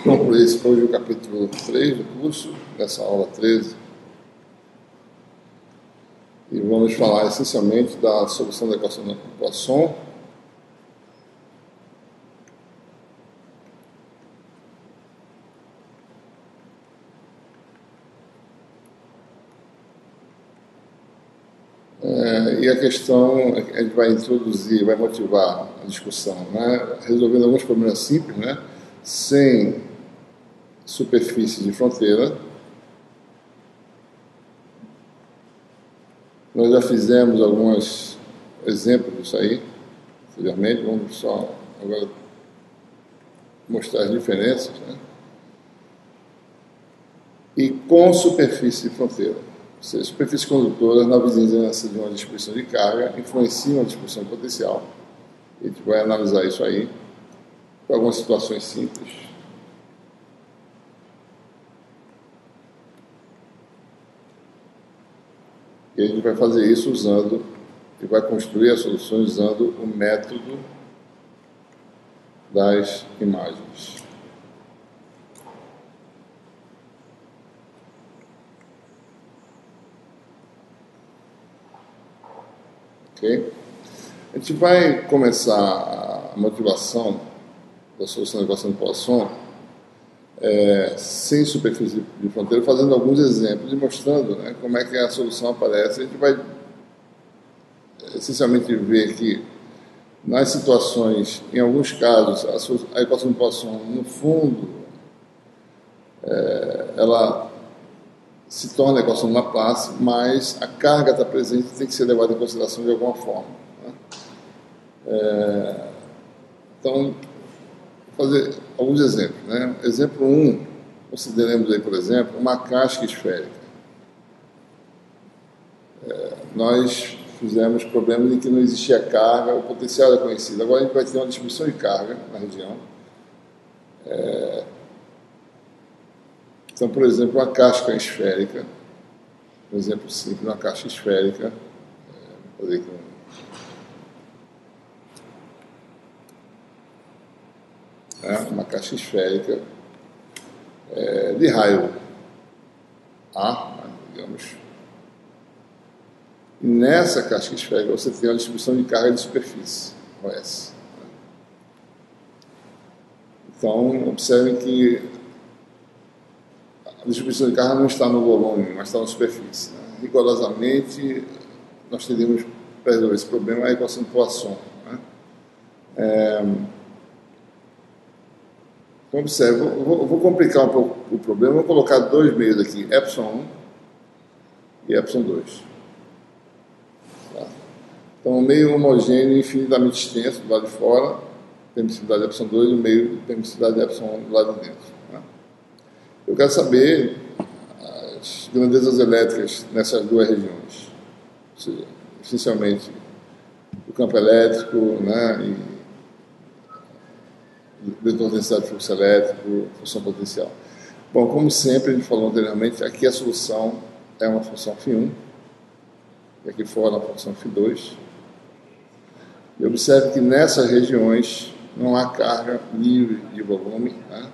concluir hoje o capítulo 3 do curso, nessa aula 13. E vamos falar essencialmente da solução da equação de Poisson. E a questão, a gente vai introduzir, vai motivar a discussão, né? Resolvendo alguns problemas simples, né? Sem superfície de fronteira. Nós já fizemos alguns exemplos disso aí, anteriormente. Vamos só agora mostrar as diferenças, né? E com superfície de fronteira. Ou seja, superfícies condutoras na vizinhança de uma distribuição de carga influenciam a distribuição potencial. A gente vai analisar isso aí com algumas situações simples. E a gente vai fazer isso usando, e vai construir as soluções usando o método das imagens. Ok? A gente vai começar a motivação da solução da equação de Poisson sem superfície de fronteira, fazendo alguns exemplos e mostrando, né, como é que a solução aparece. A gente vai essencialmente ver que nas situações, em alguns casos, a equação de Poisson, no fundo, ela se torna a equação de Laplace, mas a carga está presente e tem que ser levada em consideração de alguma forma, né? Então, vou fazer alguns exemplos, né? Exemplo 1, consideremos aí, por exemplo, uma casca esférica. Nós fizemos problemas em que não existia carga, o potencial era conhecido. Agora a gente vai ter uma distribuição de carga na região. Então, por exemplo, uma casca esférica, um exemplo simples, uma casca esférica, vou fazer aqui uma caixa esférica de raio A, digamos. E nessa caixa esférica você tem uma distribuição de carga de superfície, OS. Então, observem que a distribuição de carga não está no volume, mas está na superfície, né? Rigorosamente, nós teríamos para resolver esse problema a equação de Poisson, né? Então, observe, vou complicar um pouco o problema, vou colocar dois meios aqui, epsilon 1 e epsilon 2. Tá? Então, um meio homogêneo infinitamente extenso do lado de fora, permissividade de epsilon 2 e o meio de permissividade de epsilon 1 do lado de dentro. Né? Eu quero saber as grandezas elétricas nessas duas regiões, ou seja, essencialmente o campo elétrico, né, e vetor de densidade de fluxo elétrico, função potencial. Bom, como sempre, a gente falou anteriormente, aqui a solução é uma função φ1, e aqui fora a função φ2. E observe que nessas regiões não há carga livre de volume, né?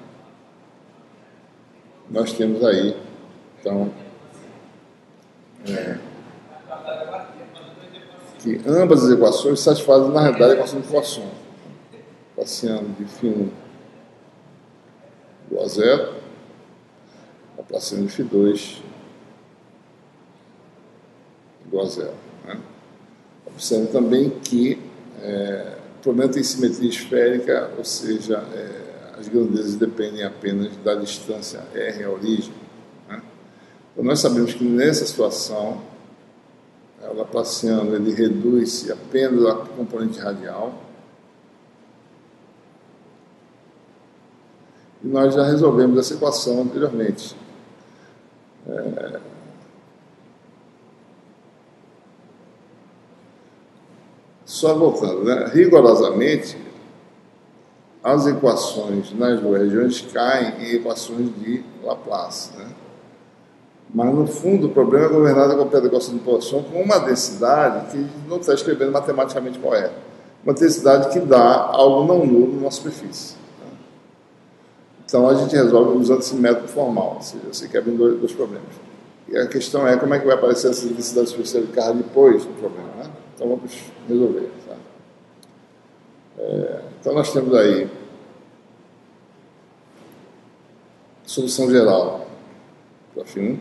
Nós temos aí, então, que ambas as equações satisfazem, na realidade, a equação de Poisson. Laplaciano de φ1 igual a zero, Laplaciano de φ2 igual a zero. Né? Observe também que o problema tem simetria esférica, ou seja, as grandezas dependem apenas da distância R à origem. Né? Então, nós sabemos que nessa situação, o Laplaciano ele reduz-se apenas a componente radial. E nós já resolvemos essa equação anteriormente. Só voltando, né? Rigorosamente, as equações nas duas regiões caem em equações de Laplace, né? Mas, no fundo, o problema é governado pela equação de Poisson com uma densidade que não está escrevendo matematicamente qual é. Uma densidade que dá algo não nulo na superfície. Então a gente resolve usando esse método formal, ou seja, você quebra em dois problemas. E a questão é como é que vai aparecer essa densidade superficial de carga depois do problema, né? Então vamos resolver. Tá? Então nós temos aí solução geral para φ1.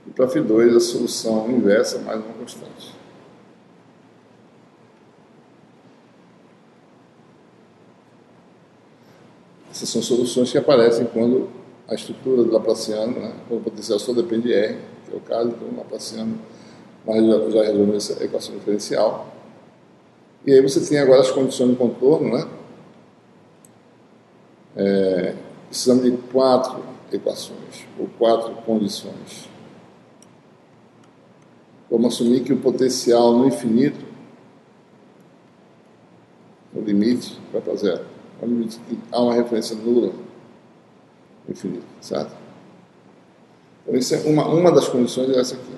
E para φ2 a solução inversa mais uma constante. Essas são soluções que aparecem quando a estrutura do Laplaciano, né, quando o potencial só depende de R, que é o caso, então o Laplaciano, mas já resolveu essa equação diferencial. E aí você tem agora as condições de contorno, né? Precisamos de 4 equações, ou 4 condições. Vamos assumir que o potencial no infinito, no limite, vai para zero. No limite que há uma referência nula no infinito, certo? Então, isso é uma das condições é essa aqui.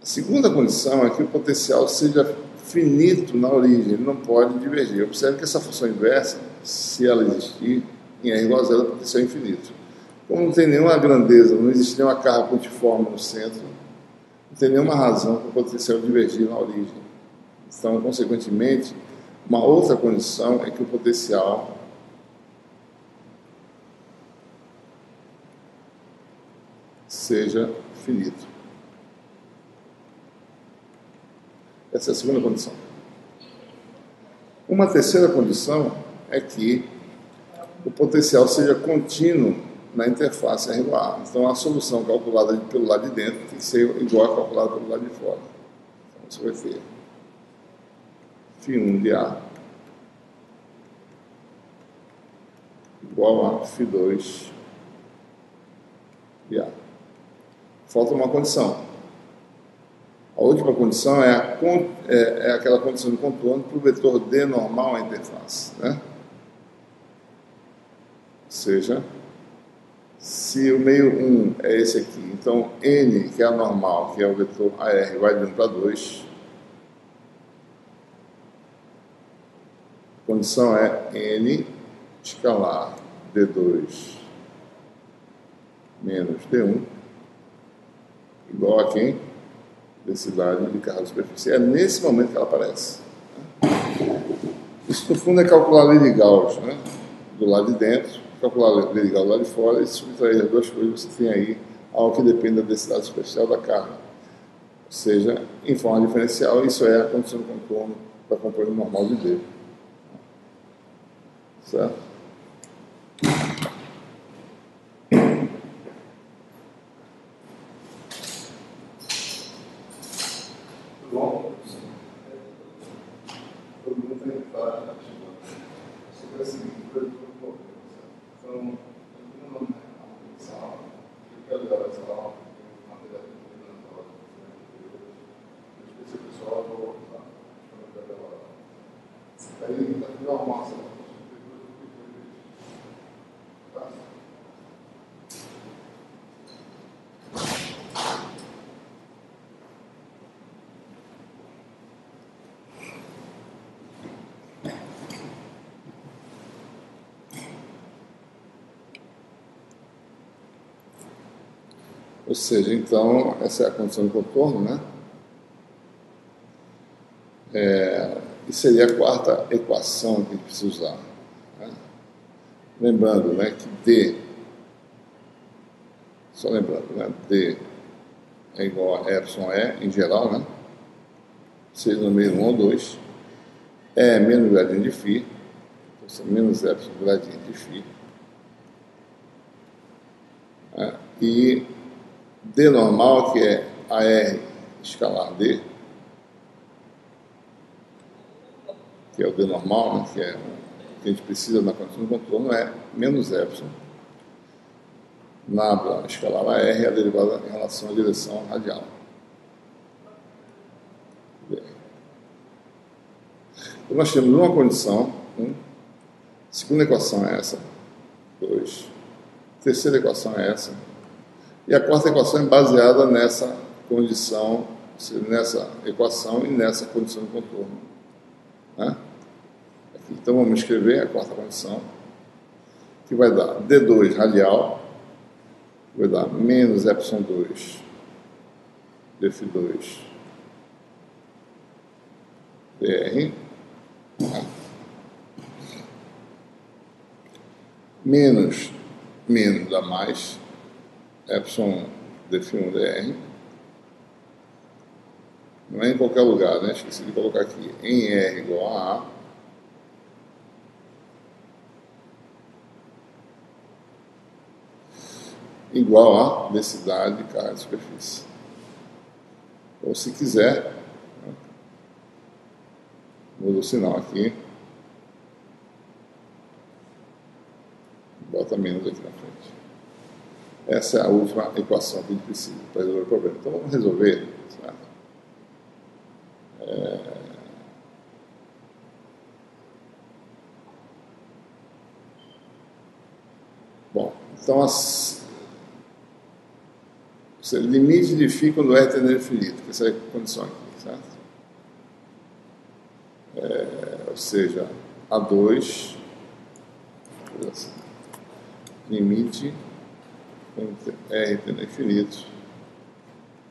A segunda condição é que o potencial seja finito na origem, ele não pode divergir. Observe que essa função inversa, se ela existir, em R igual a zero, o potencial é infinito. Como não tem nenhuma grandeza, não existe nenhuma carga pontiforme no centro, não tem nenhuma razão para o potencial divergir na origem. Então, consequentemente, uma outra condição é que o potencial seja finito. Essa é a segunda condição. Uma terceira condição é que o potencial seja contínuo na interface R igual a A. Então, a solução calculada pelo lado de dentro tem que ser igual a calculada pelo lado de fora. Então, você vai ter φ1 de A igual a φ2 de A. Falta uma condição. A última condição é aquela condição de contorno para o vetor D normal à interface, né? Ou seja, se o meio 1 é esse aqui, então N, que é a normal, que é o vetor AR, vai de 1 para 2. A condição é N escalar D2 menos D1 igual a quem? Densidade de carga de superfície. É nesse momento que ela aparece. Isso, no fundo, é calcular a lei de Gauss, né? Do lado de dentro, calcular a lei de Gauss do lado de fora, e subtrair as duas coisas, você tem aí algo que depende da densidade superficial da carga. Ou seja, em forma diferencial, isso é a condição de contorno para a componente normal de D. Certo? Bom, todo mundo tem que estar sobre esse nível de problema. Então, não é uma pensão, eu quero dar essa aula, uma matéria de aula, eu esqueci o pessoal, eu vou voltar, aí está tudo normal, ou seja, então, essa é a condição de contorno, né? E seria a quarta equação que a gente precisa usar. Né? Lembrando, né, que D, só lembrando, né, D é igual a epsilon E, em geral, né? Seja no meio 1 ou 2, E menos gradiente de φ, então menos epsilon gradiente de φ, né? E D normal, que é AR escalar D, que é o D normal, né, que é o que a gente precisa na condição de contorno, é menos epsilon nabla escalar AR, a derivada em relação à direção radial. Bem. Então nós temos uma condição, a segunda equação é essa, 2, a terceira equação é essa, e a quarta equação é baseada nessa condição nessa equação e nessa condição de contorno. Né? Aqui, então vamos escrever a quarta condição, que vai dar D2 radial, vai dar menos ε2 dφ2 dr, tá? menos dá mais ε1 dφ1 dr, não é em qualquer lugar, né? Esqueci de colocar aqui, em R igual a A, igual a densidade de carga de superfície. Ou se quiser, muda o sinal aqui, bota menos aqui na frente. Essa é a última equação que a gente precisa para resolver o problema. Então vamos resolver, certo? Bom, então limite de φ quando R tende a infinito, que essa é a condição aqui, certo? Ou seja, A2, assim, limite quando R tende a infinito,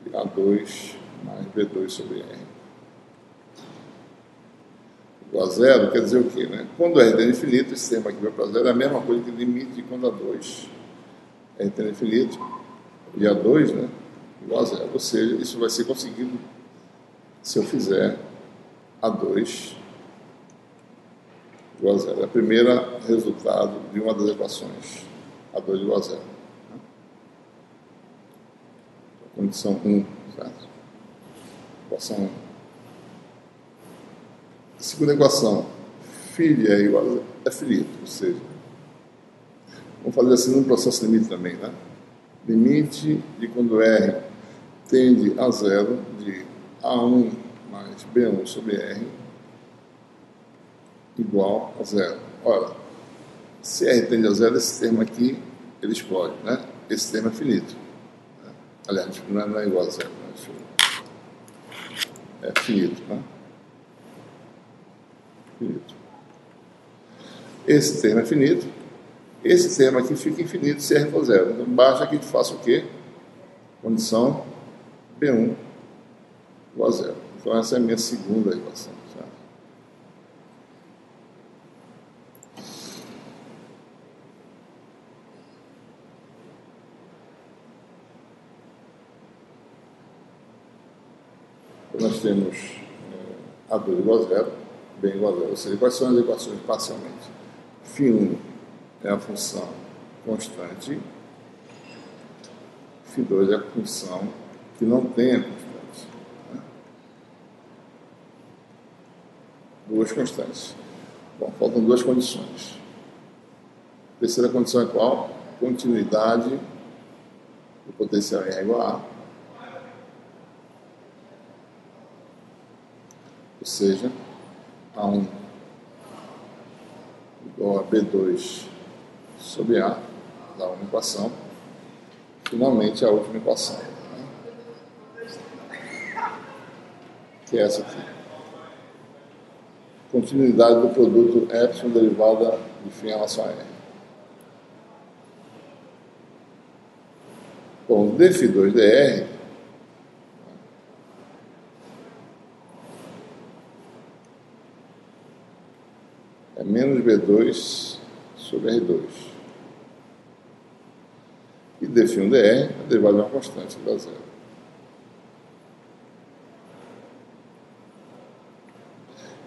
de A2 mais B2 sobre R. Igual a zero, quer dizer o quê? Né? Quando R tende a infinito, esse termo aqui vai para zero, é a mesma coisa que limite de quando A2 R tende a infinito, e A2, né, igual a zero. Ou seja, isso vai ser conseguido se eu fizer A2 igual a zero. É o primeiro resultado de uma das equações, A2 igual a zero. Condição 1, certo? Equação 1. Segunda equação, φ de R igual a zero, é finito, ou seja, vamos fazer assim no processo limite também, né? Limite de quando R tende a zero de A1 mais B1 sobre R igual a zero. Olha, se R tende a zero, esse termo aqui, ele explode, né? Esse termo é finito. Né? Aliás, não é igual a zero, né? É finito, né? Finito. Esse termo é finito. Esse termo aqui fica infinito se R for zero. Então, basta que a gente faça o quê? Condição B1 igual a zero. Então, essa é a minha segunda equação. Certo? Então, nós temos A2 igual a zero, B igual a zero. Ou seja, quais são as equações parcialmente? φ1 é a função constante, φ2 é a função que não tem a constante. Né? Duas constantes. Bom, faltam duas condições. A terceira condição é qual? Continuidade do potencial em R igual a A. Ou seja, A1 igual a B2 sobre A, dá uma equação. Finalmente, a última equação, né? Que é essa aqui. Continuidade do produto epsilon derivada de φ em relação a R. Bom, dφ2 dr é menos B2 sobre R2. E dφ1 dr é derivada de uma constante, dá zero.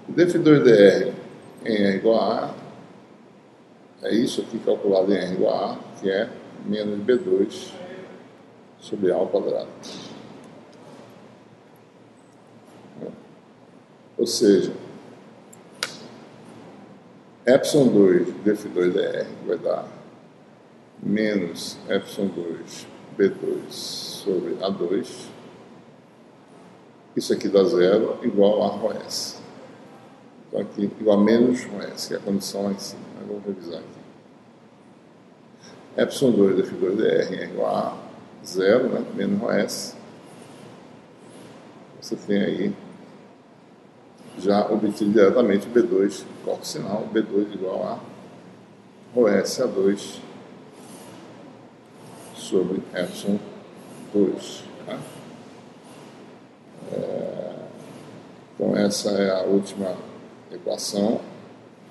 dφ2 dr em R igual a A é isso aqui calculado em R igual a A, que é menos B2 sobre A ao quadrado. Ou seja, ε2 dφ2 dr vai dar menos ε2 B2 sobre A2. Isso aqui dá zero, igual a ρS. Então aqui, igual a menos ρS, que é a condição lá em cima. Mas vamos revisar aqui. ε2 dφ2 dr é igual a zero, né? Menos ρS. você tem aí já obtido diretamente o B2, corta o sinal, B2 igual a ρSA2 sobre Epsilon 2. Tá? Então essa é a última equação,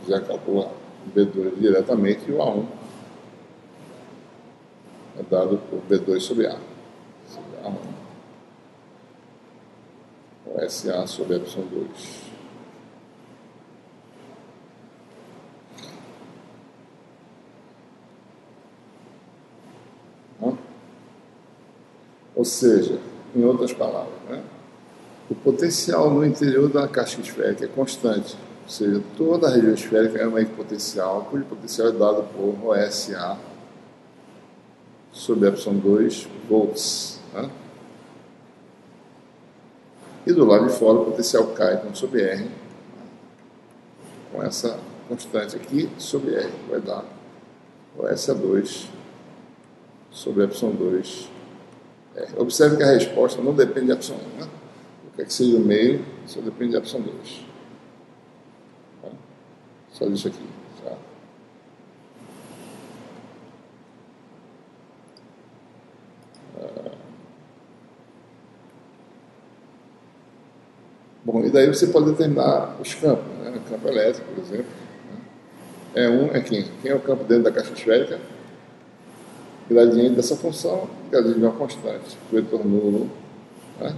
já calcula o B2 diretamente e o A1 é dado por B2 sobre A, sobre A1, o SA sobre Epsilon 2. Ou seja, em outras palavras, né? O potencial no interior da caixa esférica é constante, ou seja, toda a região esférica é uma equipotencial, cujo potencial é dado por ρSA sobre Epsilon 2 volts. Né? E do lado de fora o potencial cai então, sobre R, com essa constante aqui sobre R, vai dar ρSA2 sobre Epsilon 2. Observe que a resposta não depende de Epsilon 1, né? O que é que seja o meio, só depende de Epsilon 2. Tá? Só isso aqui. Tá? Bom, e daí você pode determinar os campos, né? O campo elétrico, por exemplo. Né? E1 é quem? Quem é o campo dentro da caixa esférica? Gradiente dessa função, gradiente de uma constante, vetor nulo, né?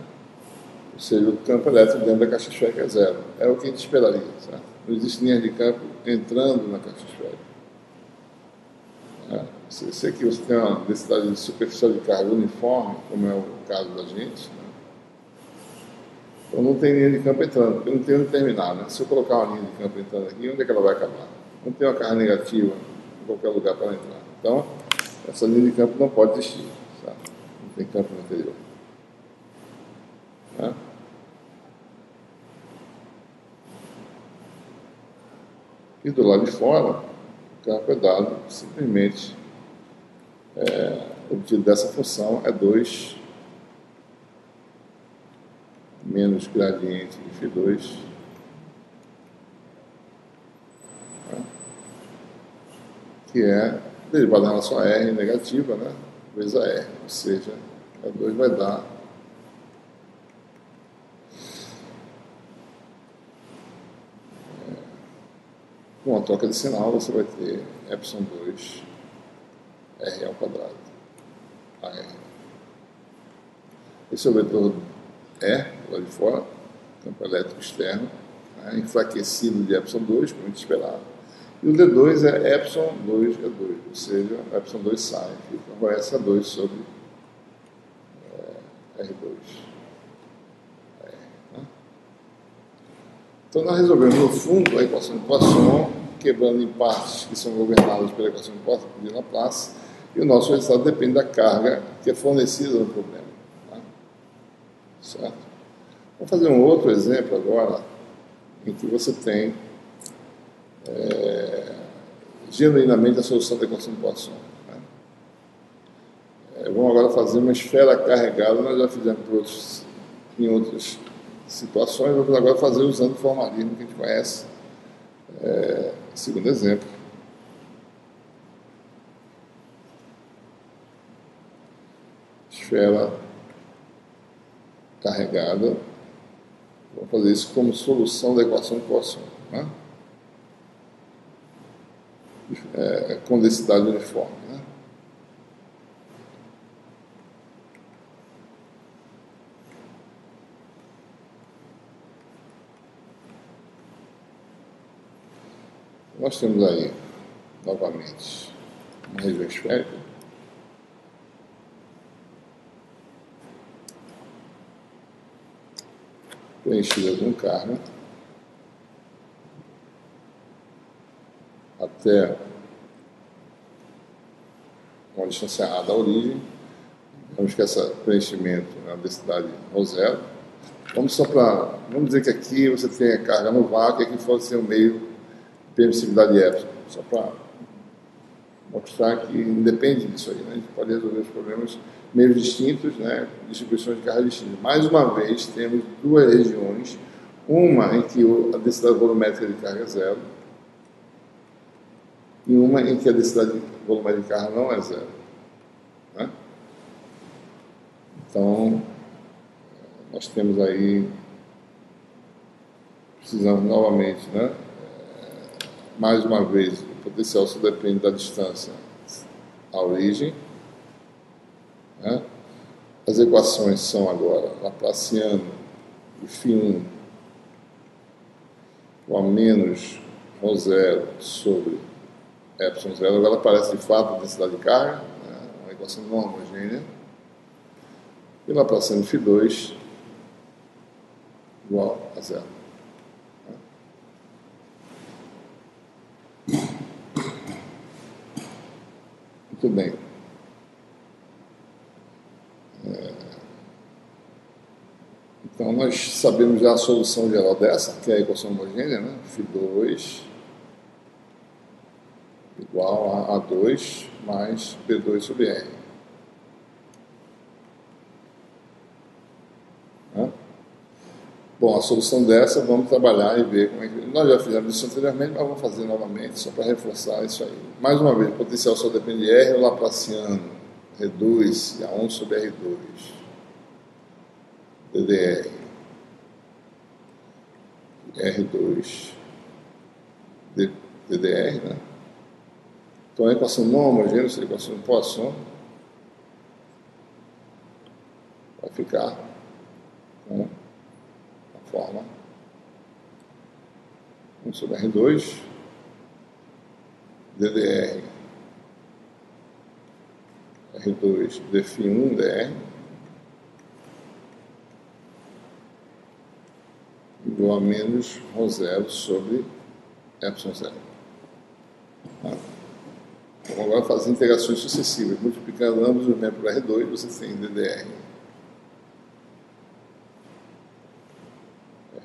Ou seja, o campo elétrico dentro da caixa esférica é zero. É o que a gente esperaria, certo? Não existe linha de campo entrando na caixa esférica. Né? Se aqui você tem uma densidade superficial de carga uniforme, como é o caso da gente, né? Então não tem linha de campo entrando, porque não tem onde terminar. Né? Se eu colocar uma linha de campo entrando aqui, onde é que ela vai acabar? Não tem uma carga negativa em qualquer lugar para ela entrar. Então, essa linha de campo não pode existir, sabe? Não tem campo no interior. Né? E do lado de fora, o campo é dado simplesmente obtido dessa função é 2 menos gradiente de φ2, né? Que é derivada em relação a R negativa, né? Vezes a R, ou seja, a 2 vai dar com a troca de sinal você vai ter Epsilon 2 R ao quadrado, AR. Esse é o vetor E, lá de fora, campo elétrico externo, né? Enfraquecido de Epsilon 2, como a gente esperava. E o D2 é Epsilon 2 E2, ou seja, Epsilon 2 sai, fica ρSA2 sobre R2. Né? Então nós resolvemos, no fundo, a equação de Poisson, quebrando em partes que são governadas pela equação de Laplace, e o nosso resultado depende da carga que é fornecida no problema. Tá? Certo? Vamos fazer um outro exemplo agora, em que você tem genuinamente a solução da equação de Poisson. Né? Vamos agora fazer uma esfera carregada, nós já fizemos em outras situações, vamos agora fazer usando o formalismo que a gente conhece. Segundo exemplo. Esfera carregada. Vamos fazer isso como solução da equação de Poisson. Né? Com densidade uniforme. Né? Nós temos aí, novamente, uma região esférica. Preenchida com carga até uma distância A da origem. Vamos que esse preenchimento é uma densidade ρ0. Vamos dizer que aqui você tem a carga no vácuo e aqui fora você tem o meio permissividade epsilon, só para mostrar que independe disso aí, né? A gente pode resolver os problemas meio distintos, né? Distribuições de carga distintas. Mais uma vez, temos duas regiões, uma em que a densidade volumétrica de carga é zero e uma em que a densidade volumétrica de carga não é zero, né? Então, nós temos aí, precisamos novamente, né? Mais uma vez, o potencial só depende da distância à origem, né? As equações são agora Laplaciano de φ1 com a menos ρ0 sobre ε0. Agora aparece de fato a densidade de carga, né? Uma equação não homogênea. E Laplaciano de φ2 igual a zero. Muito bem. Então, nós sabemos já a solução geral dessa, que é a equação homogênea, né? φ2 igual a A2 mais B2 sobre R. Né? Bom, a solução dessa, vamos trabalhar e ver como é que... Nós já fizemos isso anteriormente, mas vamos fazer novamente, só para reforçar isso aí. Mais uma vez, o potencial só depende de R, o Laplaciano reduz a 1 sobre R2. DDR R2 DDR, né? Então a equação não homogênea, a equação de Poisson, vai ficar com a forma 1 sobre R2 DDR R2 dφ1 dr igual a menos ρ0 sobre ε0. Então, agora fazer integrações sucessivas, multiplicando ambos os membros por R2, você tem DDR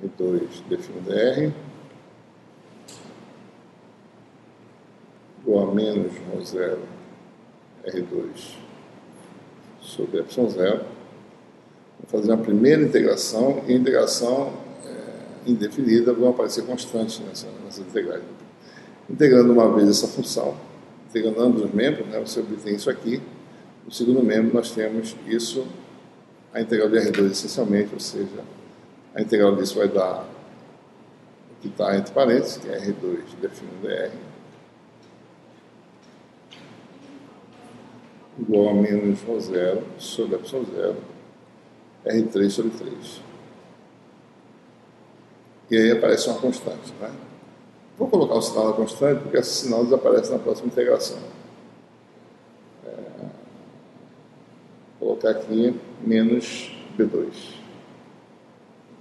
R2 dφ1 dr igual a menos ρ0 R2 sobre ε0. Vou fazer uma primeira integração, e a integração indefinida vão aparecer constantes nessas integrais. Integrando uma vez essa função, integrando ambos os membros, né, você obtém isso aqui. No segundo membro nós temos isso, a integral de R2 essencialmente, ou seja, a integral disso vai dar o que está entre parênteses, que é R2 dφ1 dr igual a menos ρ0 sobre ε0 R3 sobre 3. E aí aparece uma constante, né? Vou colocar o sinal da constante, porque esse sinal desaparece na próxima integração. Vou colocar aqui menos B2.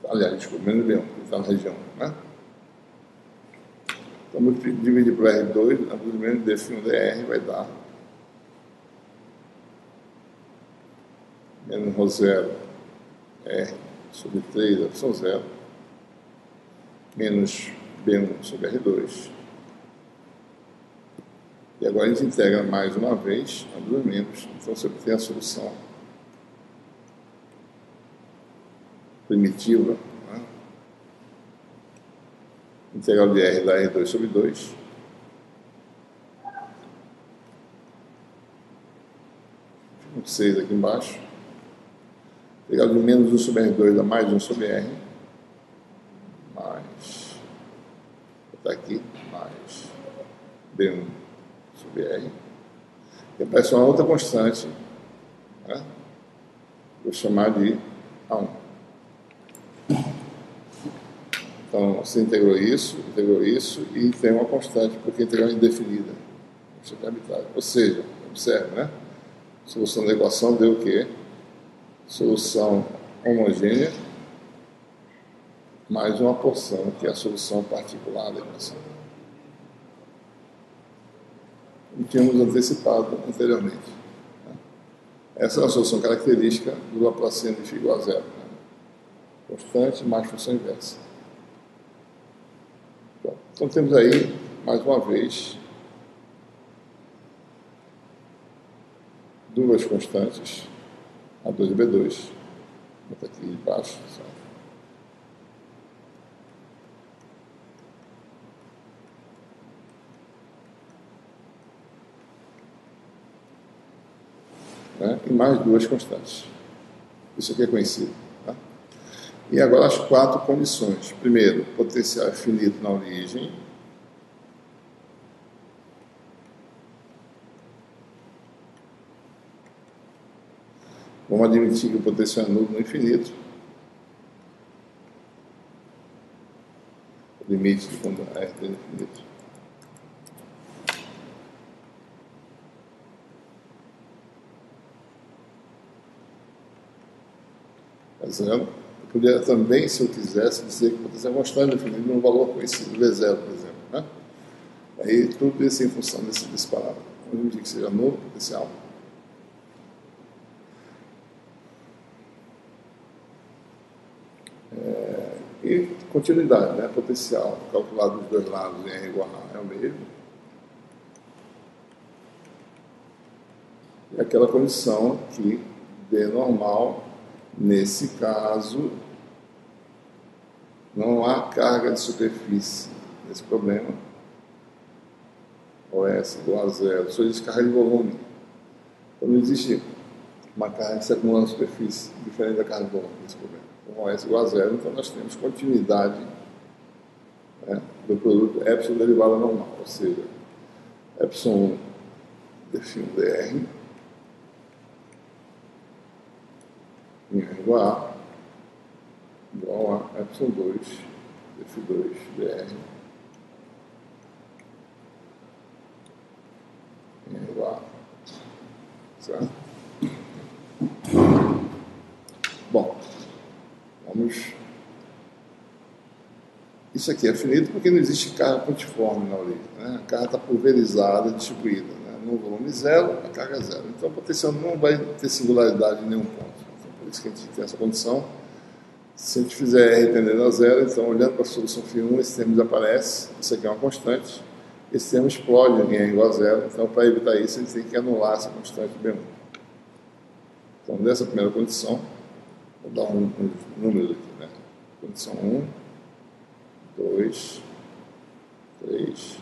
Aliás, desculpa, menos B1, que está na região 1, né? Então, vou dividir por R2, menos dφ1 dr vai dar menos ρ0 R sobre 3 ε0 menos B1 sobre R2. E agora a gente integra mais uma vez ambos os membros. Então você obtém a solução primitiva, né? Integral de R dá R2 sobre 2. Fica com 6 aqui embaixo. Integral de menos 1 sobre R2 dá mais 1 sobre R. Mais, está aqui, mais B1 sobre R. E aparece uma outra constante, né? Vou chamar de A1. Então, você integrou isso e tem uma constante, porque a integral é indefinida. Ou seja, observe, né? A solução da equação deu o quê? Solução homogênea mais uma porção, que é a solução particular da equação. Como tínhamos antecipado anteriormente. Essa é a solução característica do Laplaciano de φ igual a zero. Constante mais função inversa. Então temos aí, mais uma vez, duas constantes, A2 e B2. Vou botar aqui embaixo. Né? E mais duas constantes. Isso aqui é conhecido. Tá? E agora as quatro condições. Primeiro, potencial é finito na origem. Vamos admitir que o potencial é nulo no infinito. O limite de quando R é infinito. É zero. Eu poderia também, se eu quisesse, dizer que o potencial é constante definido num valor conhecido, V0, por exemplo. Né? Aí tudo isso em função desse parágrafo. Vamos admitir que seja nulo o potencial. E continuidade, né? Potencial calculado dos dois lados em R igual a A é o mesmo. E aquela condição que D normal, nesse caso, não há carga de superfície nesse problema. OS igual a zero, só existe carga de volume. Então não existe uma carga que se acumula na superfície, diferente da carga de volume nesse problema. Então, OS igual a zero, então nós temos continuidade, né, do produto epsilon derivada normal, ou seja, epsilon 1 define dr em R igual a epsilon 2 df2 dr em R igual a, certo? Bom, vamos. Isso aqui é finito porque não existe carga pontiforme na origem. Né? A carga está pulverizada, distribuída. Né? No volume zero, a carga é zero. Então, o potencial não vai ter singularidade em nenhum ponto. Então, por isso que a gente tem essa condição. Se a gente fizer R tendendo a zero, então, olhando para a solução φ1, esse termo desaparece. Isso aqui é uma constante. Esse termo explode em R igual a zero. Então, para evitar isso, a gente tem que anular essa constante B1. Então, nessa primeira condição, vou dar uns números aqui, né? Condição 1, 2, 3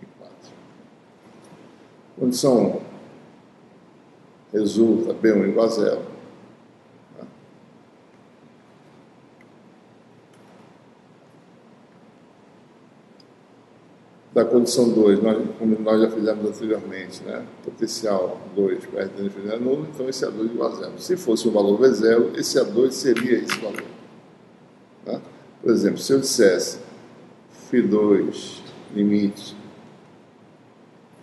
e 4. Condição 1 resulta B1 igual a zero. Né? Da condição 2, como nós já fizemos anteriormente, né? Potencial 2 para R infinito é nulo, então esse A2 igual a zero. Se fosse o valor V0, esse A2 seria esse valor. Né? Por exemplo, se eu dissesse φ2 limite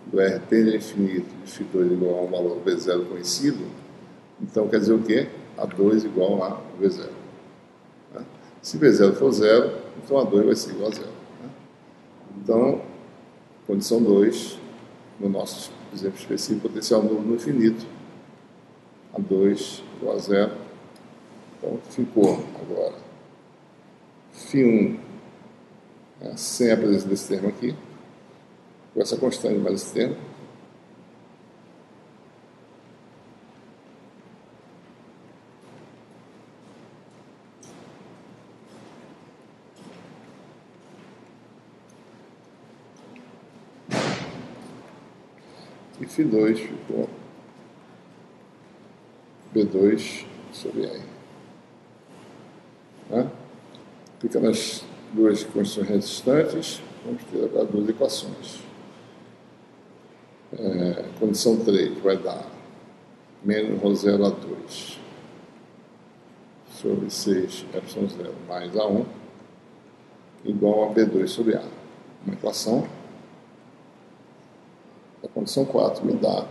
do R tende a infinito de φ2 igual a um valor V0 conhecido, então quer dizer o quê? A2 igual a V0. Né? Se V0 for zero, então A2 vai ser igual a zero. Né? Então, condição 2, no nosso exemplo específico, potencial nulo no infinito, A2 igual a zero. Então, ficou agora φ1, né, sem a presença desse termo aqui, com essa constante mais esse termo. E φ2 ficou B2 sobre R. Né? Fica nas duas condições restantes, vamos ter agora duas equações. Condição 3 vai dar menos ρ0 A2 sobre 6 epsilon 0 mais A1 igual a B2 sobre A. Uma equação. A condição 4 me dá,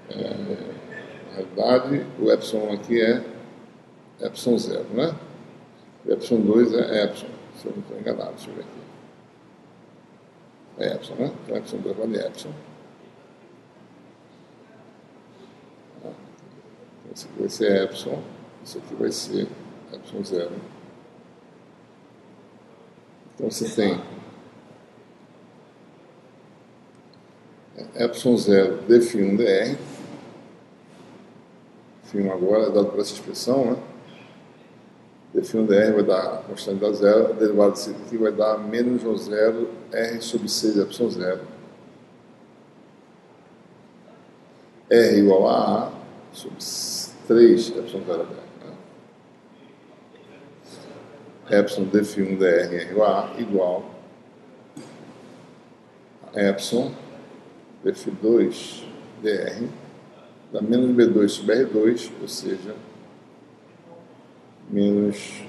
na realidade, o epsilon aqui é epsilon 0, né? O epsilon 2 é epsilon, se eu não estou enganado, deixa eu ver aqui. É epsilon, né? Então, epsilon 2 vale epsilon. Esse aqui vai ser epsilon, isso aqui vai ser epsilon 0. Então, você tem epsilon 0 de φ1 dr. φ1 agora é dado por essa expressão, né? De φ1 dr vai dar a constante da zero, a derivada disso aqui vai dar menos ou zero r sobre 6 epsilon 0. R igual a sobre 3 epsilon 0 dr. Epsilon de φ1 dr R igual a epsilon de φ2 dr dá menos B2 sobre R2, ou seja, menos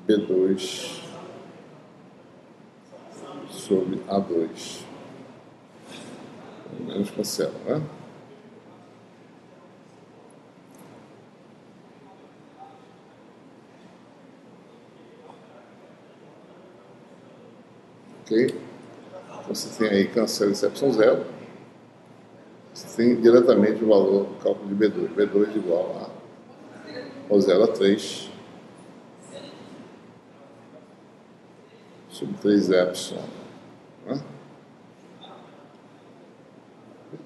B2 sobre A2. Menos cancela, né? Ok? Então você tem aí, cancela esse epsilon 0. Você tem diretamente o valor do cálculo de B2. B2 igual a 0 a 3 sobre 3 epsilon. Né?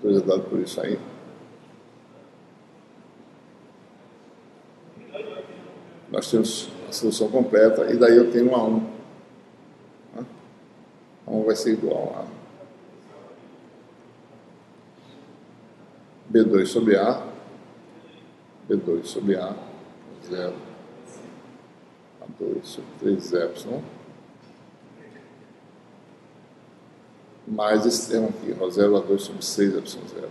B2 é dado por isso aí. Nós temos a solução completa, e daí eu tenho A1. Né? A1 vai ser igual a B2 sobre A, B2 sobre A, 0, A2 sobre 3 epsilon, mais esse termo aqui, 0 A2 sobre 6 epsilon 0.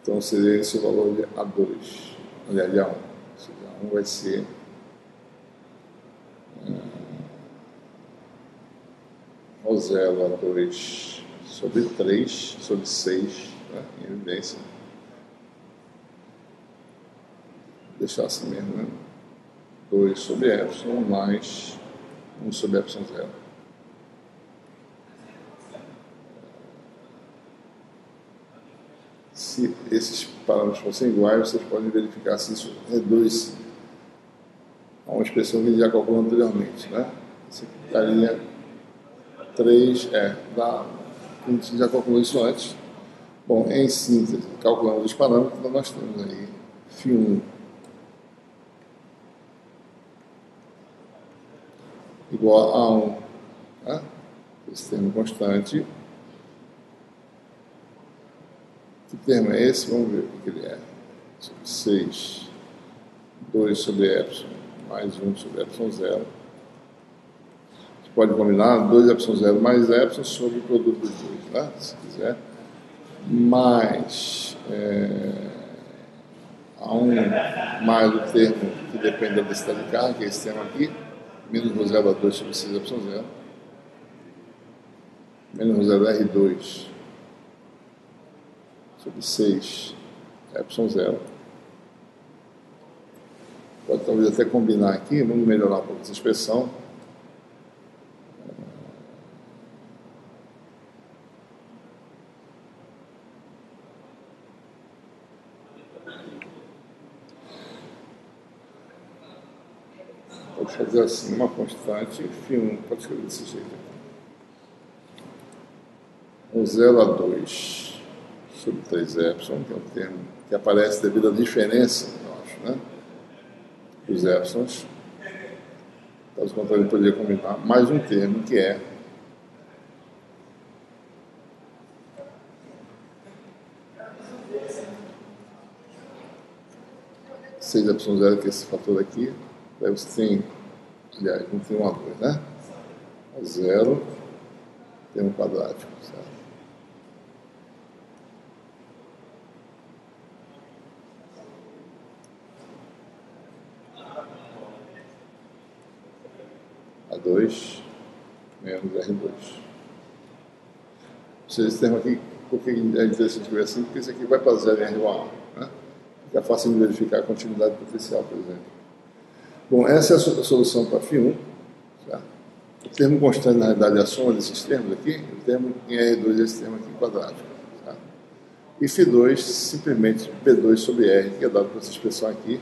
Então seria esse o valor de A2, aliás, de A1. Ou seja, A1 vai ser O0 A2 sobre 3 sobre 6, né, em evidência. Deixar assim mesmo, né? 2 sobre epsilon mais 1 sobre epsilon 0. Se esses parâmetros fossem iguais, vocês podem verificar se isso reduz a uma expressão que a gente já calculou anteriormente, né? Isso aqui ficaria 3, a gente já calculou isso antes. Bom, em síntese, calculando os parâmetros, então nós temos aí φ1 igual a 1, né? Esse termo constante. Que termo é esse? Vamos ver o que ele é. 6, 2 sobre epsilon, mais 1 sobre epsilon 0. Você pode combinar 2 epsilon 0 mais epsilon sobre o produto dos dois, né? Se quiser. Mais A1 mais o termo que depende da densidade de carga, que é esse termo aqui, menos rho 0 A2 sobre 6 epsilon 0, menos rho 0 R2 sobre 6 epsilon 0. Pode talvez até combinar aqui, vamos melhorar um pouco essa expressão. Pode fazer assim, uma constante, φ1, pode escrever desse jeito aqui. O 0 a 2 sobre 3 epsilon, que é um termo que aparece devido à diferença, eu acho, né? Dos epsilons. Caso contrário, eu poderia combinar mais um termo que é 6 epsilon 0, que é esse fator aqui. Daí você tem, aliás, não tem 1 a 2, né? A 0, termo quadrático, certo? A2 menos R2. Ou seja, esse termo aqui, por que é interessante ver assim? Porque esse aqui vai para 0 em R igual a 1, né? Fica fácil de verificar a continuidade potencial, por exemplo. Bom, essa é a solução para φ1. Certo? O termo constante, na realidade, é a soma desses termos aqui. O termo em R2 é esse termo aqui quadrático. Certo? E φ2, simplesmente B2 sobre R, que é dado por essa expressão aqui,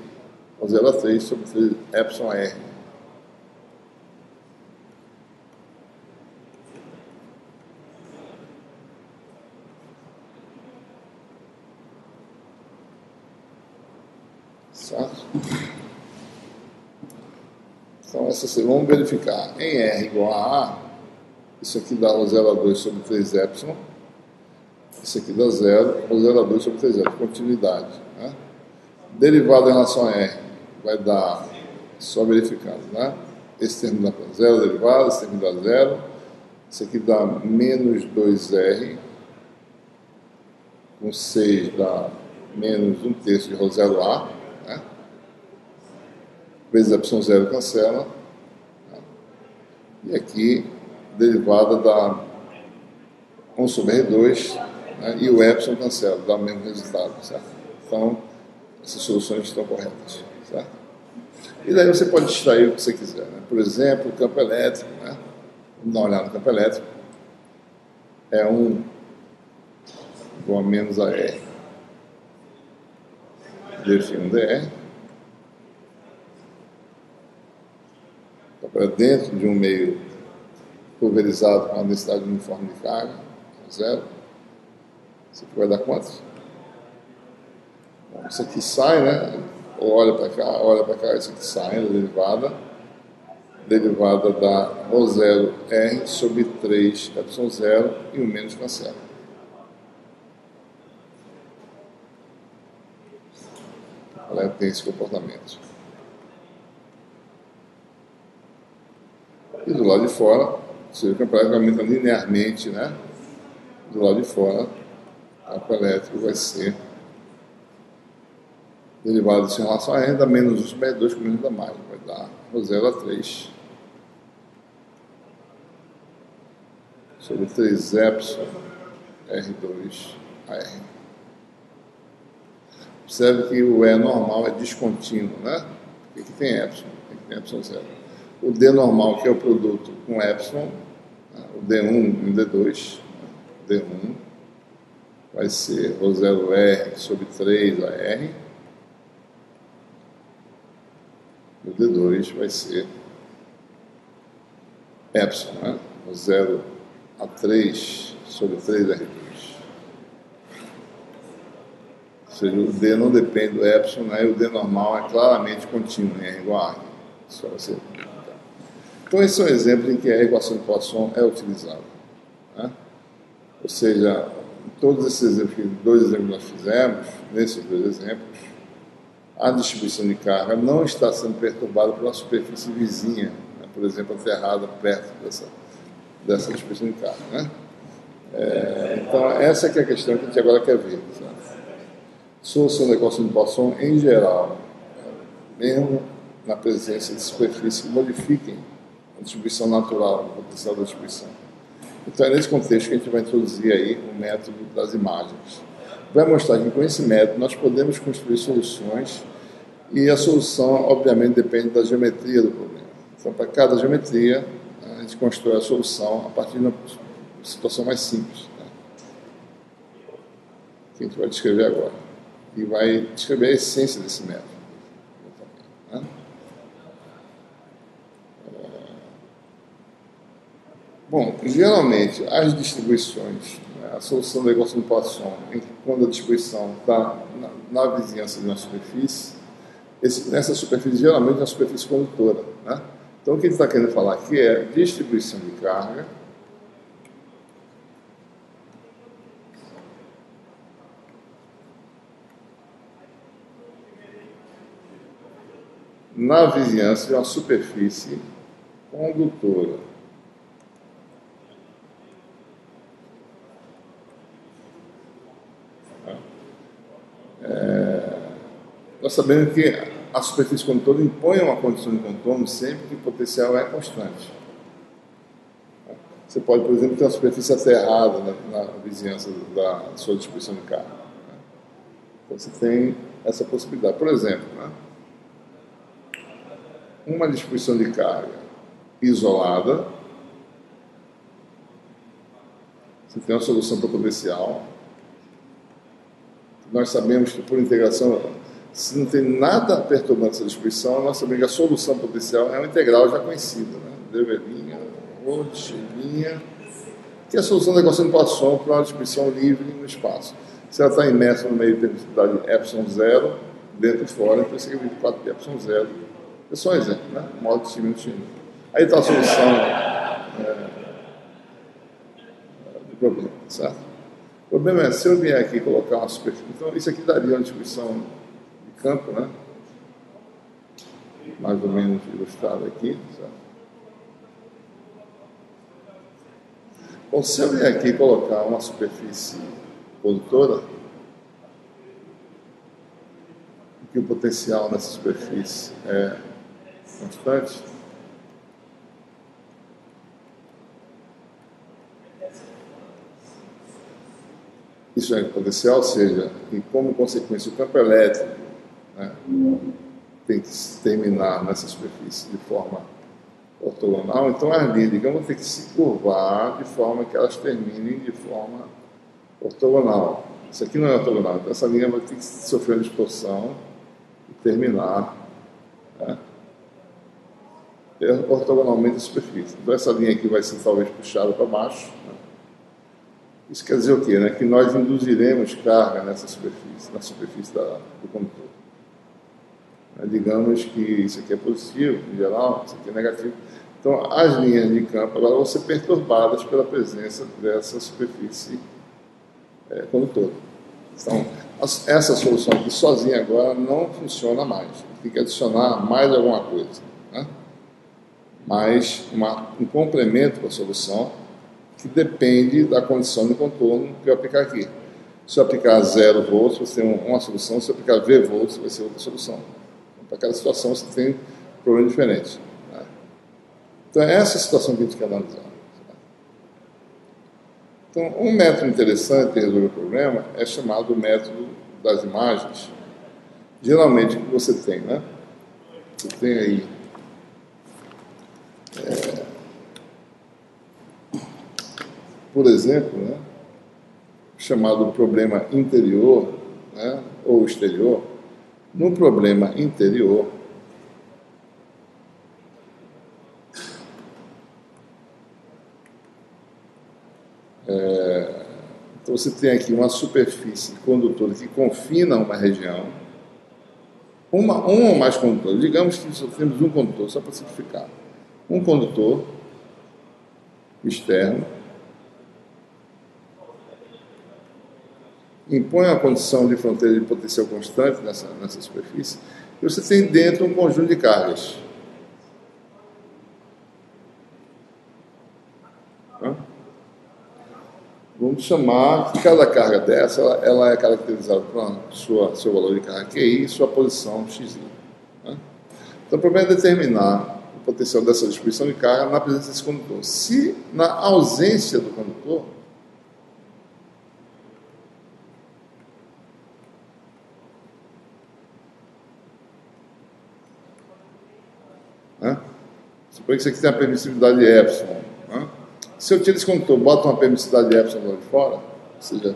rho 0 a 3 sobre 3 epsilon R. Certo? Então, vamos verificar. Em R igual a A, isso aqui dá rho 0 a 2 sobre 3 epsilon. Isso aqui dá 0, rho 0 a 2 sobre 3 epsilon. Continuidade. Né? Derivada em relação a R vai dar, só verificando, né? Esse termo dá 0 derivada, esse termo dá 0. Isso aqui dá menos 2R. Com 6 dá menos 1/3 de rho 0 A. Né? Vezes epsilon 0 cancela. Né? E aqui, derivada dá 1 sobre R2. Né? E o epsilon cancela, dá o mesmo resultado. Certo? Então, essas soluções estão corretas. Certo? E daí você pode extrair o que você quiser. Né? Por exemplo, o campo elétrico. Né? Vamos dar uma olhada no campo elétrico. É 1 igual a menos a R. Defino dr. Para dentro de um meio pulverizado com a densidade uniforme de carga, 0. Isso aqui vai dar quantos? Bom, isso aqui sai, né? Olha para cá, isso aqui sai, a derivada da rho 0 R sobre 3 epsilon 0 e o menos cancela. Ela tem esse comportamento. E do lado de fora, você vê que o campo elétrico aumenta linearmente, né? Do lado de fora, o campo elétrico vai ser derivado em relação a R, dá menos 1 sobre R2, com menos dá mais. Vai dar rho 0 a 3 sobre 3 epsilon R2 a R. Observe que o E normal é descontínuo, né? Aqui tem epsilon, aqui tem epsilon 0. O D normal, que é o produto com epsilon, né? O D1 e o D2, né? D1 vai ser rho 0 R sobre 3 a R. E o D2 vai ser epsilon, né? Rho 0 a 3 sobre 3 R2. Ou seja, o D não depende do epsilon, né? E o D normal é claramente contínuo, em R igual a R. Só você. Então, esse é um exemplo em que a equação de Poisson é utilizada. Né? Ou seja, em todos esses exemplos, dois exemplos que nós fizemos, nesses dois exemplos, a distribuição de carga não está sendo perturbada por uma superfície vizinha, né? Por exemplo, aterrada perto dessa distribuição de carga. Né? Então, essa que é a questão que a gente agora quer ver. Sabe? Solução da equação de Poisson, em geral, mesmo na presença de superfícies que modifiquem a distribuição natural, o potencial da distribuição. Então, é nesse contexto que a gente vai introduzir aí o método das imagens. Vai mostrar que com esse método nós podemos construir soluções e a solução, obviamente, depende da geometria do problema. Então, para cada geometria, a gente constrói a solução a partir de uma situação mais simples, né? Que a gente vai descrever agora. E vai descrever a essência desse método. Né? Bom, geralmente, as distribuições, né, a solução da equação de Poisson, quando a distribuição está na vizinhança de uma superfície, nessa superfície, geralmente, é uma superfície condutora. Né? Então, o que a gente está querendo falar aqui é distribuição de carga na vizinhança de uma superfície condutora. Nós sabemos que a superfície condutora impõe uma condição de contorno sempre que o potencial é constante. Você pode, por exemplo, ter uma superfície aterrada na vizinhança da sua distribuição de carga. Então você tem essa possibilidade. Por exemplo, uma distribuição de carga isolada, você tem uma solução para o potencial. Nós sabemos que por integração, Se não tem nada perturbando essa distribuição, nós sabemos que a solução potencial é uma integral já conhecida, né? Dv', rho de x', que é a solução da equação de Poisson para uma distribuição livre no espaço. Se ela está imersa no meio de permissividade ε0, dentro e fora, então isso aqui é 4 de ε0. É só um exemplo, né? Modo de x menos x'. Aí está a solução do problema, certo? O problema é, se eu vier aqui colocar uma superfície, então isso aqui daria uma distribuição de campo, né? Mais ou menos ilustrado aqui, certo? Bom, se eu vier aqui colocar uma superfície condutora, que o potencial nessa superfície é constante, isso é potencial, ou seja, e como consequência o campo elétrico, né, tem que se terminar nessa superfície de forma ortogonal, então as linhas de campo vão ter que se curvar de forma que elas terminem de forma ortogonal. Isso aqui não é ortogonal, então essa linha vai ter que sofrer uma distorção e terminar, né, ortogonalmente a superfície. Então essa linha aqui vai ser talvez puxada para baixo, né? Isso quer dizer o quê? Né? Que nós induziremos carga nessa superfície, na superfície do condutor. Digamos que isso aqui é positivo, em geral, isso aqui é negativo. Então, as linhas de campo agora vão ser perturbadas pela presença dessa superfície condutora. Então, essa solução aqui sozinha agora não funciona mais. Tem que adicionar mais alguma coisa, né? Mais um complemento para a solução que depende da condição de contorno que eu aplicar aqui. Se eu aplicar 0 volts, você tem uma solução. Se eu aplicar V volts, vai ser outra solução. Para cada situação você tem um problema diferente, né? Então é essa situação que a gente quer analisar. Então, um método interessante de resolver o problema é chamado método das imagens. Geralmente o que você tem, né? Você tem aí por exemplo, né, chamado problema interior, né, ou exterior. No problema interior, então você tem aqui uma superfície condutora que confina uma região, um ou mais condutores. Digamos que só temos um condutor, só para simplificar. Um condutor externo impõe uma condição de fronteira de potencial constante nessa superfície, e você tem dentro um conjunto de cargas. Vamos chamar que cada carga dessa ela é caracterizada por seu valor de carga QI e sua posição XI. Né? Então, o problema é determinar o potencial dessa distribuição de carga na presença desse condutor. Se na ausência do condutor, suponha que isso aqui tem a permissividade de epsilon, né? Se eu tiro esse condutor, boto uma permissividade de epsilon lá de fora, ou seja,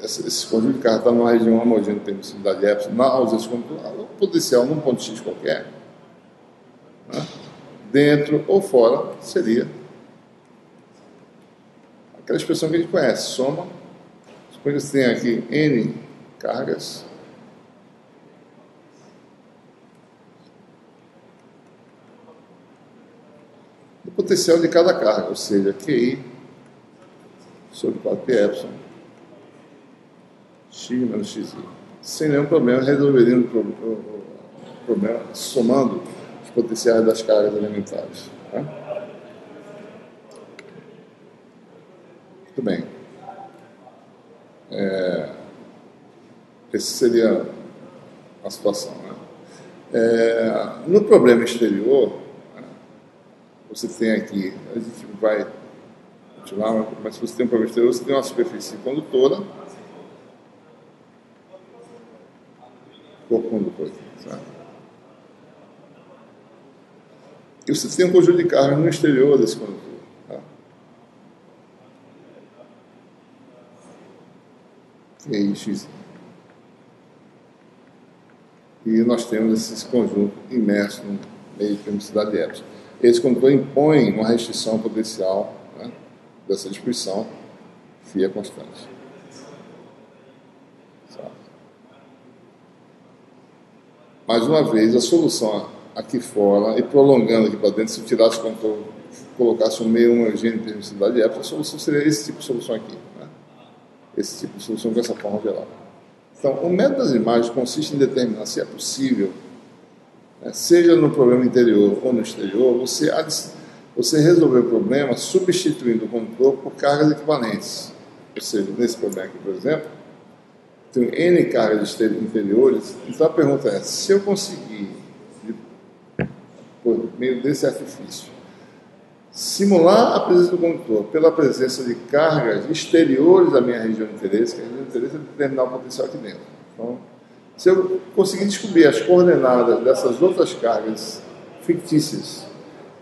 esse conjunto de carga está numa região homogênea de permissividade de epsilon, na ausência do condutor, o potencial num ponto X qualquer, né, dentro ou fora, seria aquela expressão que a gente conhece, soma. Suponha que você tem aqui N cargas, o potencial de cada carga, ou seja, QI sobre 4π epsilon x menos xi. Sem nenhum problema, resolveríamos o problema somando os potenciais das cargas elementares. Tá? Muito bem. Essa seria a situação, né? No problema exterior, você tem aqui, a gente vai continuar, mas se você tem um problema exterior, você tem uma superfície condutora, corpo condutor, certo? E você tem um conjunto de cargas no exterior desse condutor. Tá? E aí, X. e nós temos esse conjunto imerso no meio de permissividade de epsilon. Esse condutor impõe uma restrição potencial, né, dessa distribuição φ é constante. Certo? Mais uma vez, a solução aqui fora, e prolongando aqui para dentro, se eu tirasse o condutor, colocasse um meio homogêneo de permissividade de epsilon, a solução seria esse tipo de solução aqui. Né? Esse tipo de solução com essa forma geral. Então, o método das imagens consiste em determinar se é possível, né, seja no problema interior ou no exterior, você resolver o problema substituindo o condutor por cargas equivalentes. Ou seja, nesse problema aqui, por exemplo, tenho N cargas interiores, então a pergunta é, se eu conseguir, por meio desse artifício, simular a presença do condutor pela presença de cargas exteriores da minha região de interesse, que a região de interesse é determinar o potencial aqui dentro. Então, se eu conseguir descobrir as coordenadas dessas outras cargas fictícias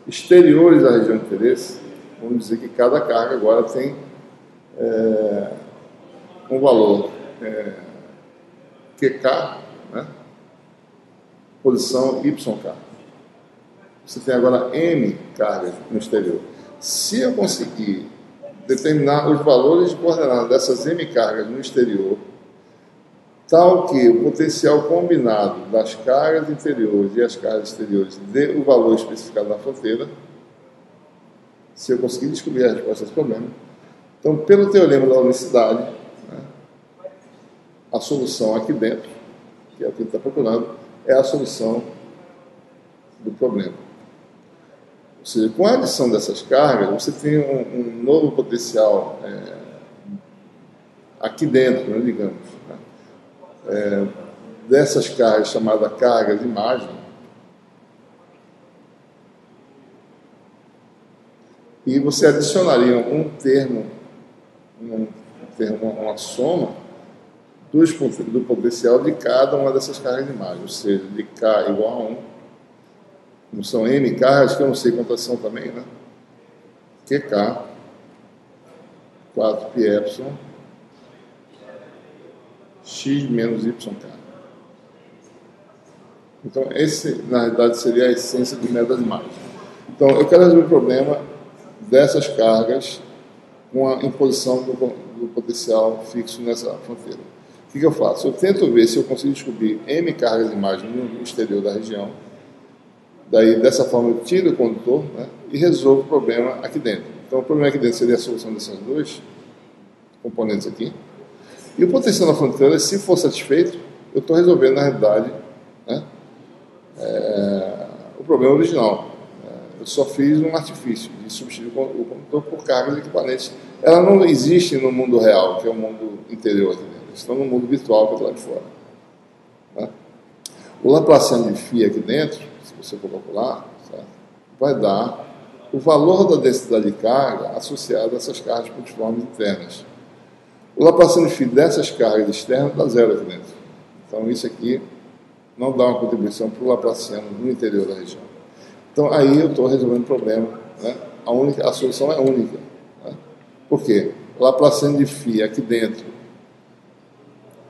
exteriores à região de interesse, vamos dizer que cada carga agora tem um valor QK, né? Posição YK. Você tem agora M cargas no exterior. Se eu conseguir determinar os valores de coordenadas dessas M cargas no exterior, tal que o potencial combinado das cargas interiores e as cargas exteriores dê o valor especificado na fronteira, se eu conseguir descobrir a resposta a esse problema, então, pelo teorema da unicidade, né, a solução aqui dentro, que é o que ele está procurando, é a solução do problema. Ou seja, com a adição dessas cargas, você tem um novo potencial aqui dentro, né, digamos, né, dessas cargas chamadas cargas de imagem, e você adicionaria uma soma do potencial de cada uma dessas cargas de imagem, ou seja, de K igual a 1, não são M cargas, que eu não sei quantas são também, né? QK, 4π epsilon, x menos YK. Então, esse, na realidade, seria a essência do método das imagens. Então, eu quero resolver o problema dessas cargas com a imposição do potencial fixo nessa fronteira. O que eu faço? Eu tento ver se eu consigo descobrir M cargas de imagem no exterior da região. Daí, dessa forma, eu tiro o condutor, né, e resolvo o problema aqui dentro. Então, o problema aqui dentro seria a solução desses dois componentes aqui. E o potencial na fronteira, se for satisfeito, eu estou resolvendo, na realidade, né, o problema original. Eu só fiz um artifício de substituir o condutor por cargas equivalentes. Ela não existe no mundo real, que é o mundo interior aqui dentro. Estão no mundo virtual que é lá de fora. Né? O Laplaciano de φ aqui dentro, se você for calcular, certo, vai dar o valor da densidade de carga associada a essas cargas pontiformes internas. O Laplaciano de φ dessas cargas externas dá zero aqui dentro. Então, isso aqui não dá uma contribuição para o Laplaciano no interior da região. Então, aí eu estou resolvendo o problema. Né? A solução é única. Né? Por quê? O Laplaciano de φ aqui dentro,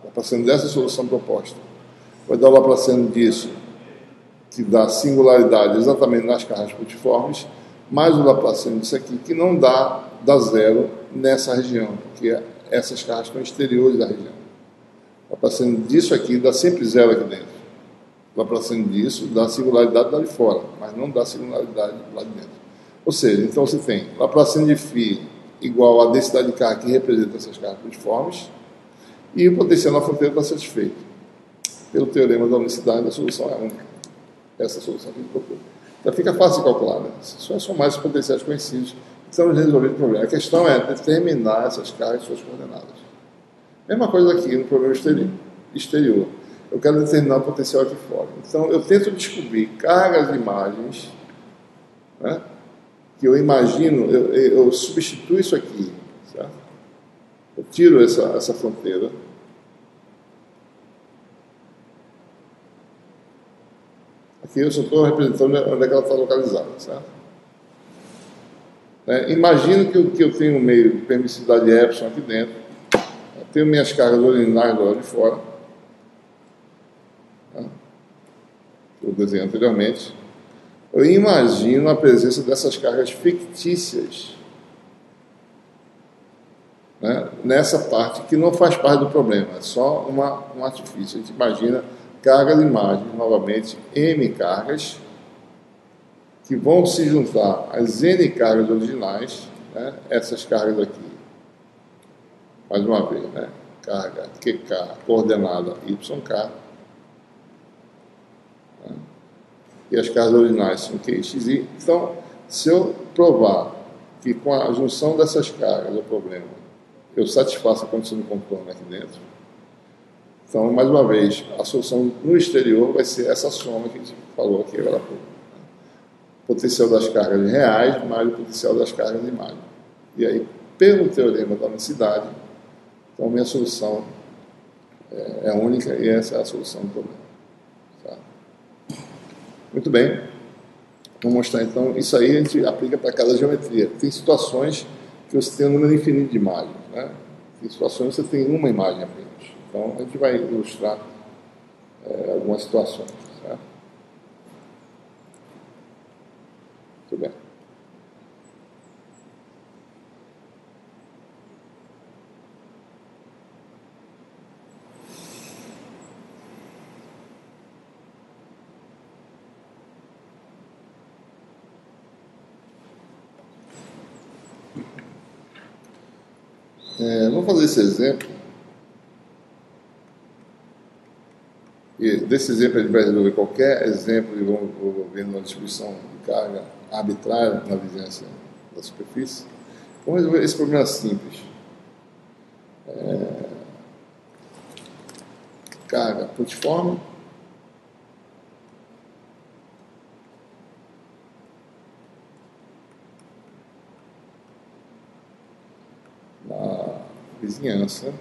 o Laplaciano dessa solução proposta, vai dar o Laplaciano disso, que dá singularidade exatamente nas cargas pontiformes, mais o Laplaciano disso aqui, que não dá zero nessa região, porque essas cargas estão exteriores da região. O Laplaciano disso aqui dá sempre zero aqui dentro. O Laplaciano disso dá singularidade lá de fora, mas não dá singularidade lá de dentro. Ou seja, então você tem Laplaciano de φ igual a densidade de carga que representa essas cargas pontiformes, e o potencial na fronteira está satisfeito. Pelo teorema da unicidade, a solução é única. Essa solução que a gente procura. Então fica fácil de calcular, né? Só somar esses potenciais conhecidos, estamos resolvendo o problema. A questão é determinar essas cargas e suas coordenadas. Mesma coisa aqui no problema exterior. Eu quero determinar o potencial aqui fora. Então eu tento descobrir cargas de imagens, né, que eu imagino, eu substituo isso aqui, certo? Eu tiro essa fronteira. Aqui eu só estou representando onde é que ela está localizada, certo? Imagino que eu tenho um meio de permissividade epsilon aqui dentro, eu tenho minhas cargas originais do lado de fora, tá? que eu desenhei anteriormente, eu imagino a presença dessas cargas fictícias, né, nessa parte que não faz parte do problema, é só um artifício. A gente imagina carga de imagem, novamente, M cargas, que vão se juntar às N cargas originais, né, essas cargas aqui, mais uma vez, né, carga QK, coordenada YK, né, e as cargas originais são QXY. Então, se eu provar que com a junção dessas cargas do problema eu satisfaço a condição de contorno aqui dentro, então, mais uma vez, a solução no exterior vai ser essa soma que a gente falou aqui agora há pouco. O potencial das cargas reais mais o potencial das cargas de imagem. E aí, pelo teorema da unicidade, então minha solução é única e essa é a solução do problema. Tá? Muito bem. Vou mostrar então, isso aí a gente aplica para cada geometria. Tem situações que você tem um número infinito de imagens, né? Tem situações que você tem uma imagem apenas. Então, a gente vai ilustrar algumas situações. Certo? Muito bem. Vamos fazer esse exemplo. E desse exemplo a gente vai resolver qualquer exemplo envolvendo uma distribuição de carga arbitrária na vizinhança da superfície. Vamos resolver esse problema simples. Carga pontiforme. Na vizinhança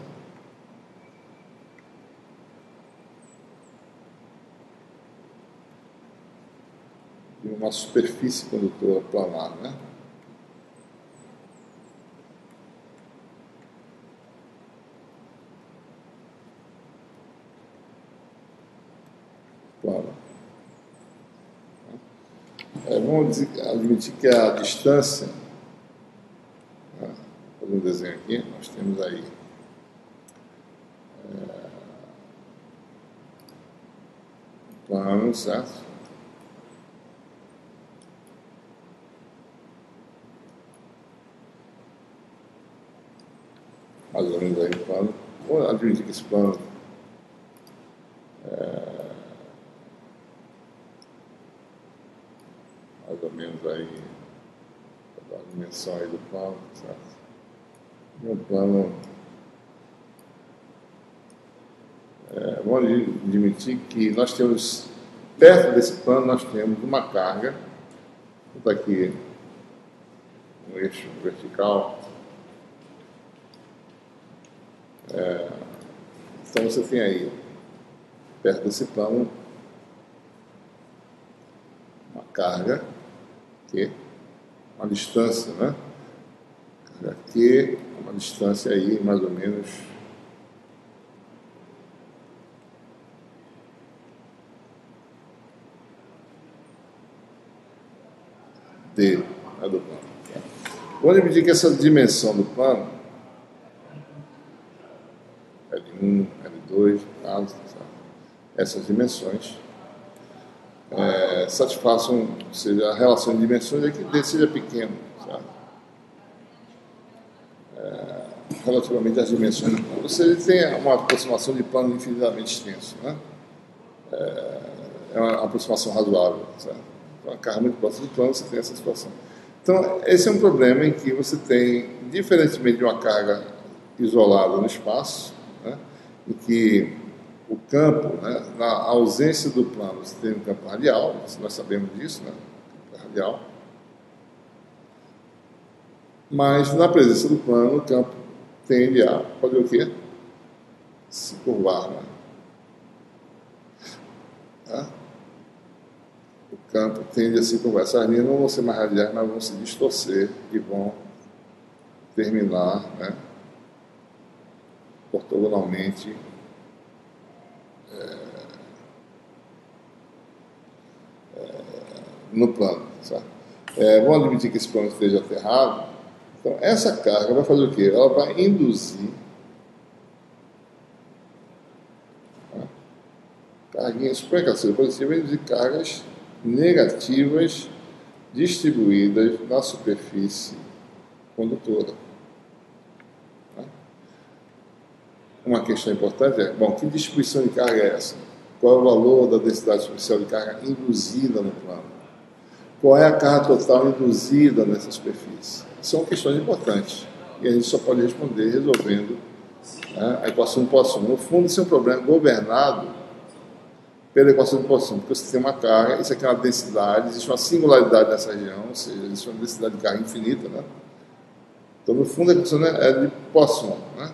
de uma superfície condutora planar, né? Plana. Vamos admitir que a distância, né? Fazer um desenho aqui, nós temos aí plano, certo? Mais ou menos aí o plano. Vou admitir que esse plano mais ou menos aí a dimensão aí do plano, certo? E o plano vamos admitir que nós temos, perto desse plano, nós temos uma carga, está aqui no eixo vertical. Então você tem aí, perto desse plano, uma carga Q, uma distância, né? Carga Q, uma distância aí mais ou menos D, né, do plano. Vou dividir que essa dimensão do plano, L1, L2, caso, essas dimensões satisfaçam, ou seja, a relação de dimensões é que D seja pequeno, certo? Relativamente às dimensões do plano. Ou seja, ele tem uma aproximação de plano infinitamente extenso, né? É uma aproximação razoável, certo? Então, a carga muito próxima do plano, você tem essa situação. Então, esse é um problema em que você tem, diferentemente de uma carga isolada no espaço, né, em que o campo, né, na ausência do plano, você tem um campo radial, nós sabemos disso, né, campo radial, mas na presença do plano, o campo tende a fazer o quê? Se curvar, né? Tá? O campo tende a se curvar. Essas linhas não vão ser mais radiais, mas vão se distorcer e vão terminar, né, ortogonalmente no plano. Certo? Vamos admitir que esse plano esteja aterrado. Então, essa carga vai fazer o quê? Ela vai induzir carguinhas, suponha que ela seja positiva, vai induzir cargas negativas distribuídas na superfície condutora. Uma questão importante é, bom, que distribuição de carga é essa? Qual é o valor da densidade superficial de carga induzida no plano? Qual é a carga total induzida nessa superfície? São questões importantes e a gente só pode responder resolvendo, né, a equação de Poisson. No fundo, isso é um problema governado pela equação de Poisson, porque você tem uma carga, isso aqui é uma densidade, existe uma singularidade nessa região, ou seja, existe uma densidade de carga infinita, né? Então, no fundo, a equação é de Poisson, né?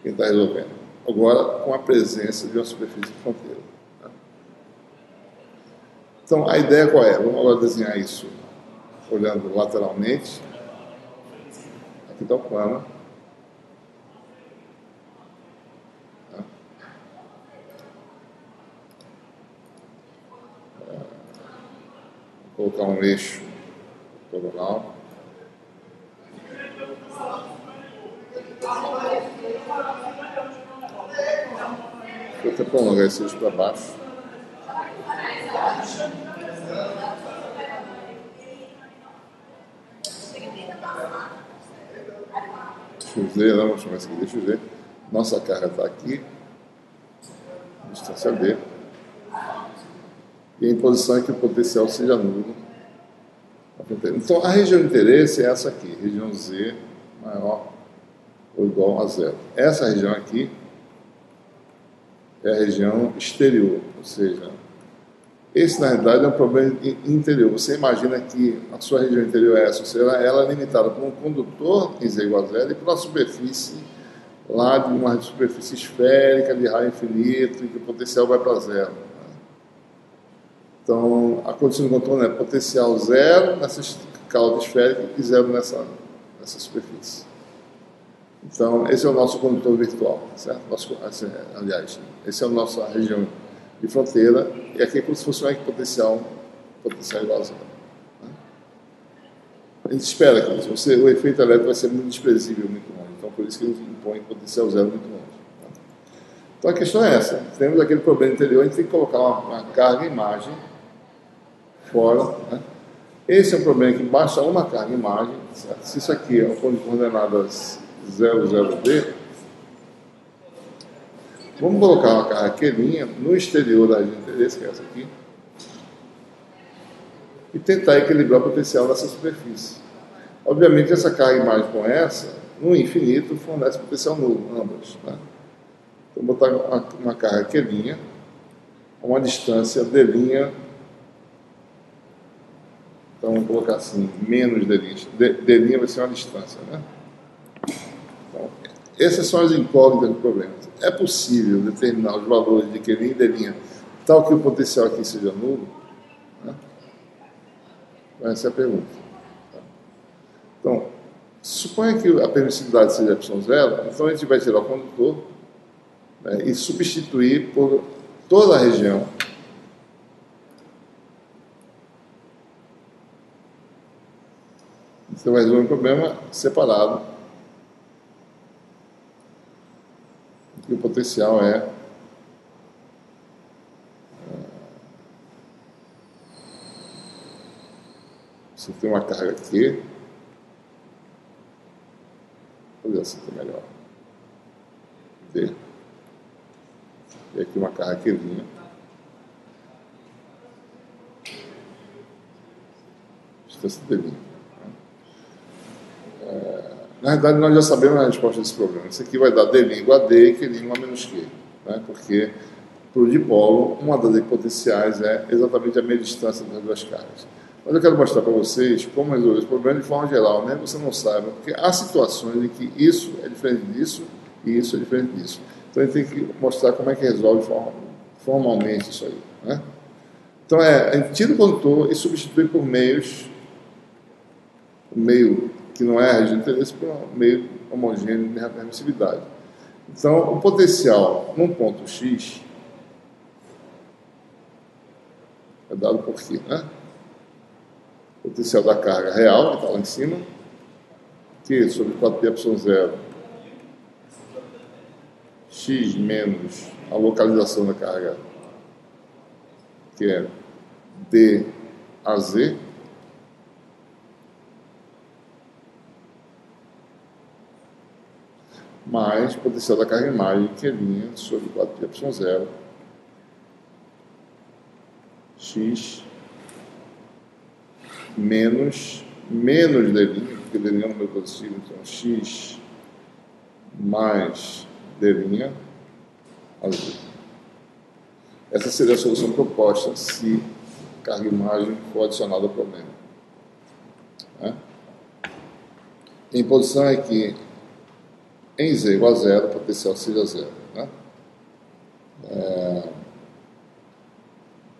Quem está resolvendo. Agora, com a presença de uma superfície de fronteira. Né? Então, a ideia qual é? Vamos agora desenhar isso olhando lateralmente. Aqui está o plano. Tá? Vou colocar um eixo ortogonal. Vou até prolongar esse eixo para baixo. Deixa eu ver, não, vou chamar isso aqui, deixa eu ver. Nossa carga está aqui, distância B. E a imposição é que o potencial seja nulo. Então, a região de interesse é essa aqui, região Z maior ou igual a zero. Essa região aqui é a região exterior, ou seja, esse na realidade é um problema interior. Você imagina que a sua região interior é essa, ou seja, ela é limitada por um condutor em Z igual a zero e por uma superfície lá de uma superfície esférica de raio infinito e que o potencial vai para zero. Então, a condição de contorno é potencial zero nessa cauda esférica e zero nessa superfície. Então, esse é o nosso condutor virtual, certo? Aliás, esse é a nossa região de fronteira, e aqui é como se fosse um equipotencial igual a zero. Né? A gente espera que o efeito elétrico vai ser muito desprezível muito longe, então por isso que ele impõe potencial zero muito longe. Né? Então a questão é essa, temos aquele problema interior, a gente tem que colocar uma carga imagem fora. Né? Esse é um problema que basta uma carga imagem, certo? Se isso aqui é um ponto de coordenadas 00D, vamos colocar uma carga quelinha no exterior da região de interesse, que é essa aqui, e tentar equilibrar o potencial dessa superfície. Obviamente, essa carga imagem com essa, no infinito, fornece potencial nulo, ambas. Né? Então, vou botar uma carga quelinha a uma distância d'. Então, vamos colocar assim, menos d'. Vai ser uma distância, né? Então, essas são as incógnitas do problema. É possível determinar os valores de quelinha e d', tal que o potencial aqui seja nulo? Né? Essa é a pergunta. Então, suponha que a permissividade seja ε0, então a gente vai tirar o condutor, né, e substituir por toda a região Você vai resolver um problema separado. E o potencial é você tem uma carga Q, vou fazer assim que é melhor. D. E aqui uma carga Qzinha. Distância D'. Na verdade, nós já sabemos a resposta desse problema. Isso aqui vai dar D' igual a D e Q' igual a menos Q. Né? Porque, para o dipolo, uma das potenciais é exatamente a meia distância das duas cargas. Mas eu quero mostrar para vocês como resolver esse problema de forma geral, mesmo que você não saiba, porque há situações em que isso é diferente disso e isso é diferente disso. Então, a gente tem que mostrar como é que resolve formalmente isso aí. Né? Então, a gente tira o condutor e substitui por meios, o meio que não é a região de interesse, por um meio homogêneo de permissividade. Então, o potencial num ponto X é dado por quê, né? Potencial da carga real, que está lá em cima, Q sobre 4πε0, x menos a localização da carga, que é dAz, mais potencial da carga imagem, que é linha, sobre 4πε0, x menos d', porque d' é um número positivo, então x mais d' azul. Essa seria a solução proposta se carga imagem for adicionada ao problema. A imposição é que em z igual a 0, o potencial seja 0.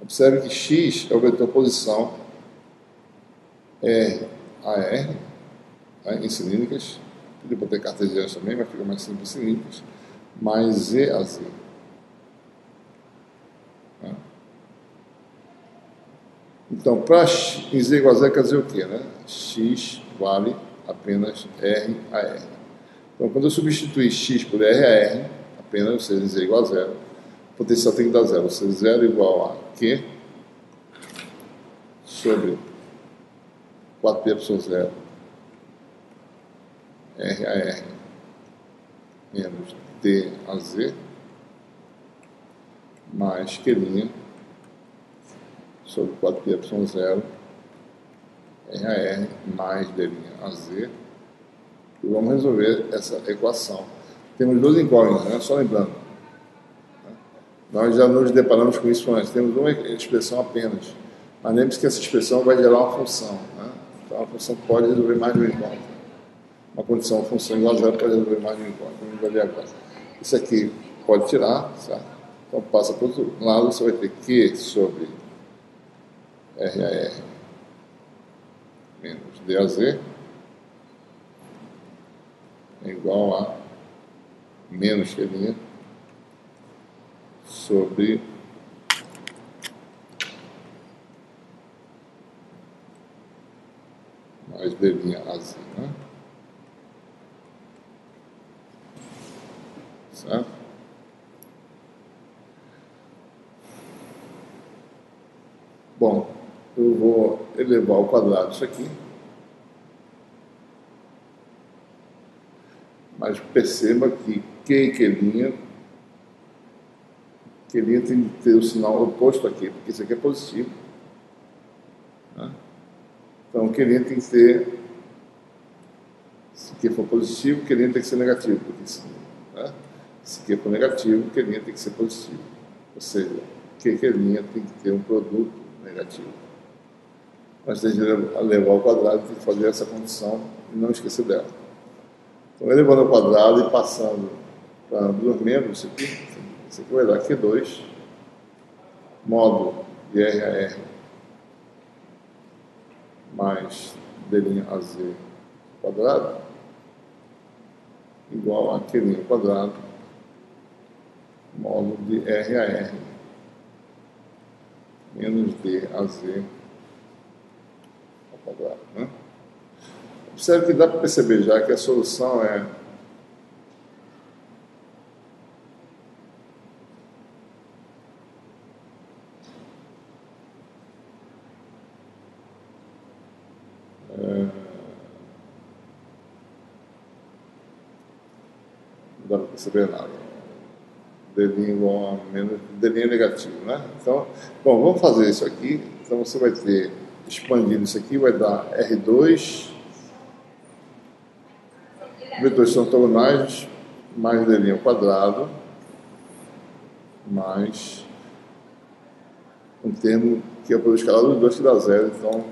Observe que x é o vetor posição R a R, em cilíndricas, podia botar cartesianas também, mas fica mais simples cilíndricas, mais Z a Z. Então, para em Z igual a 0 quer dizer o quê, né? X vale apenas R a R. Então, quando eu substituir X por R a R, apenas, ou seja, Z igual a 0, o potencial tem que dar 0, ou seja, 0 igual a Q sobre 4πε0 R a R menos D a Z mais Q' sobre 4πε0 R a R mais D' a Z. E vamos resolver essa equação. Temos duas incógnitas, né? Só lembrando. Nós já nos deparamos com isso antes. Temos uma expressão apenas. Mas lembre-se que essa expressão vai gerar uma função. Né? Então, a função pode resolver mais de uma incógnita. Uma condição, função igual a 0 pode resolver mais de uma incógnita. Vamos ver agora. Isso aqui pode tirar, certo? Então, passa para o outro lado, você vai ter Q sobre R a R menos D a Z é igual a menos Q' sobre mais D' a Z, né? Certo? Bom, eu vou elevar ao quadrado isso aqui. Mas perceba que Q e Q' tem que ter o sinal oposto aqui, porque isso aqui é positivo. Né? Então, Q' tem que ter, se Q for positivo, Q' tem que ser negativo, porque se Q for negativo, Q' tem que ser positivo. Ou seja, Q e Q' tem que ter um produto negativo. Mas tem que levar ao quadrado, tem que fazer essa condição e não esquecer dela. Então, elevando ao quadrado e passando para dois membros, isso aqui vai dar Q2, módulo de R a R mais D' a Z quadrado, igual a Q' quadrado, módulo de R a R menos D a Z ao quadrado, né? Observe que dá para perceber já que a solução é não dá para perceber nada. D' igual a menos, D' é negativo, né? Então, bom, vamos fazer isso aqui. Então você vai ter expandido isso aqui, vai dar R2, vetores são ortogonais, mais D' ao quadrado, mais um termo que é o produto escalar dos dois que dá 0, então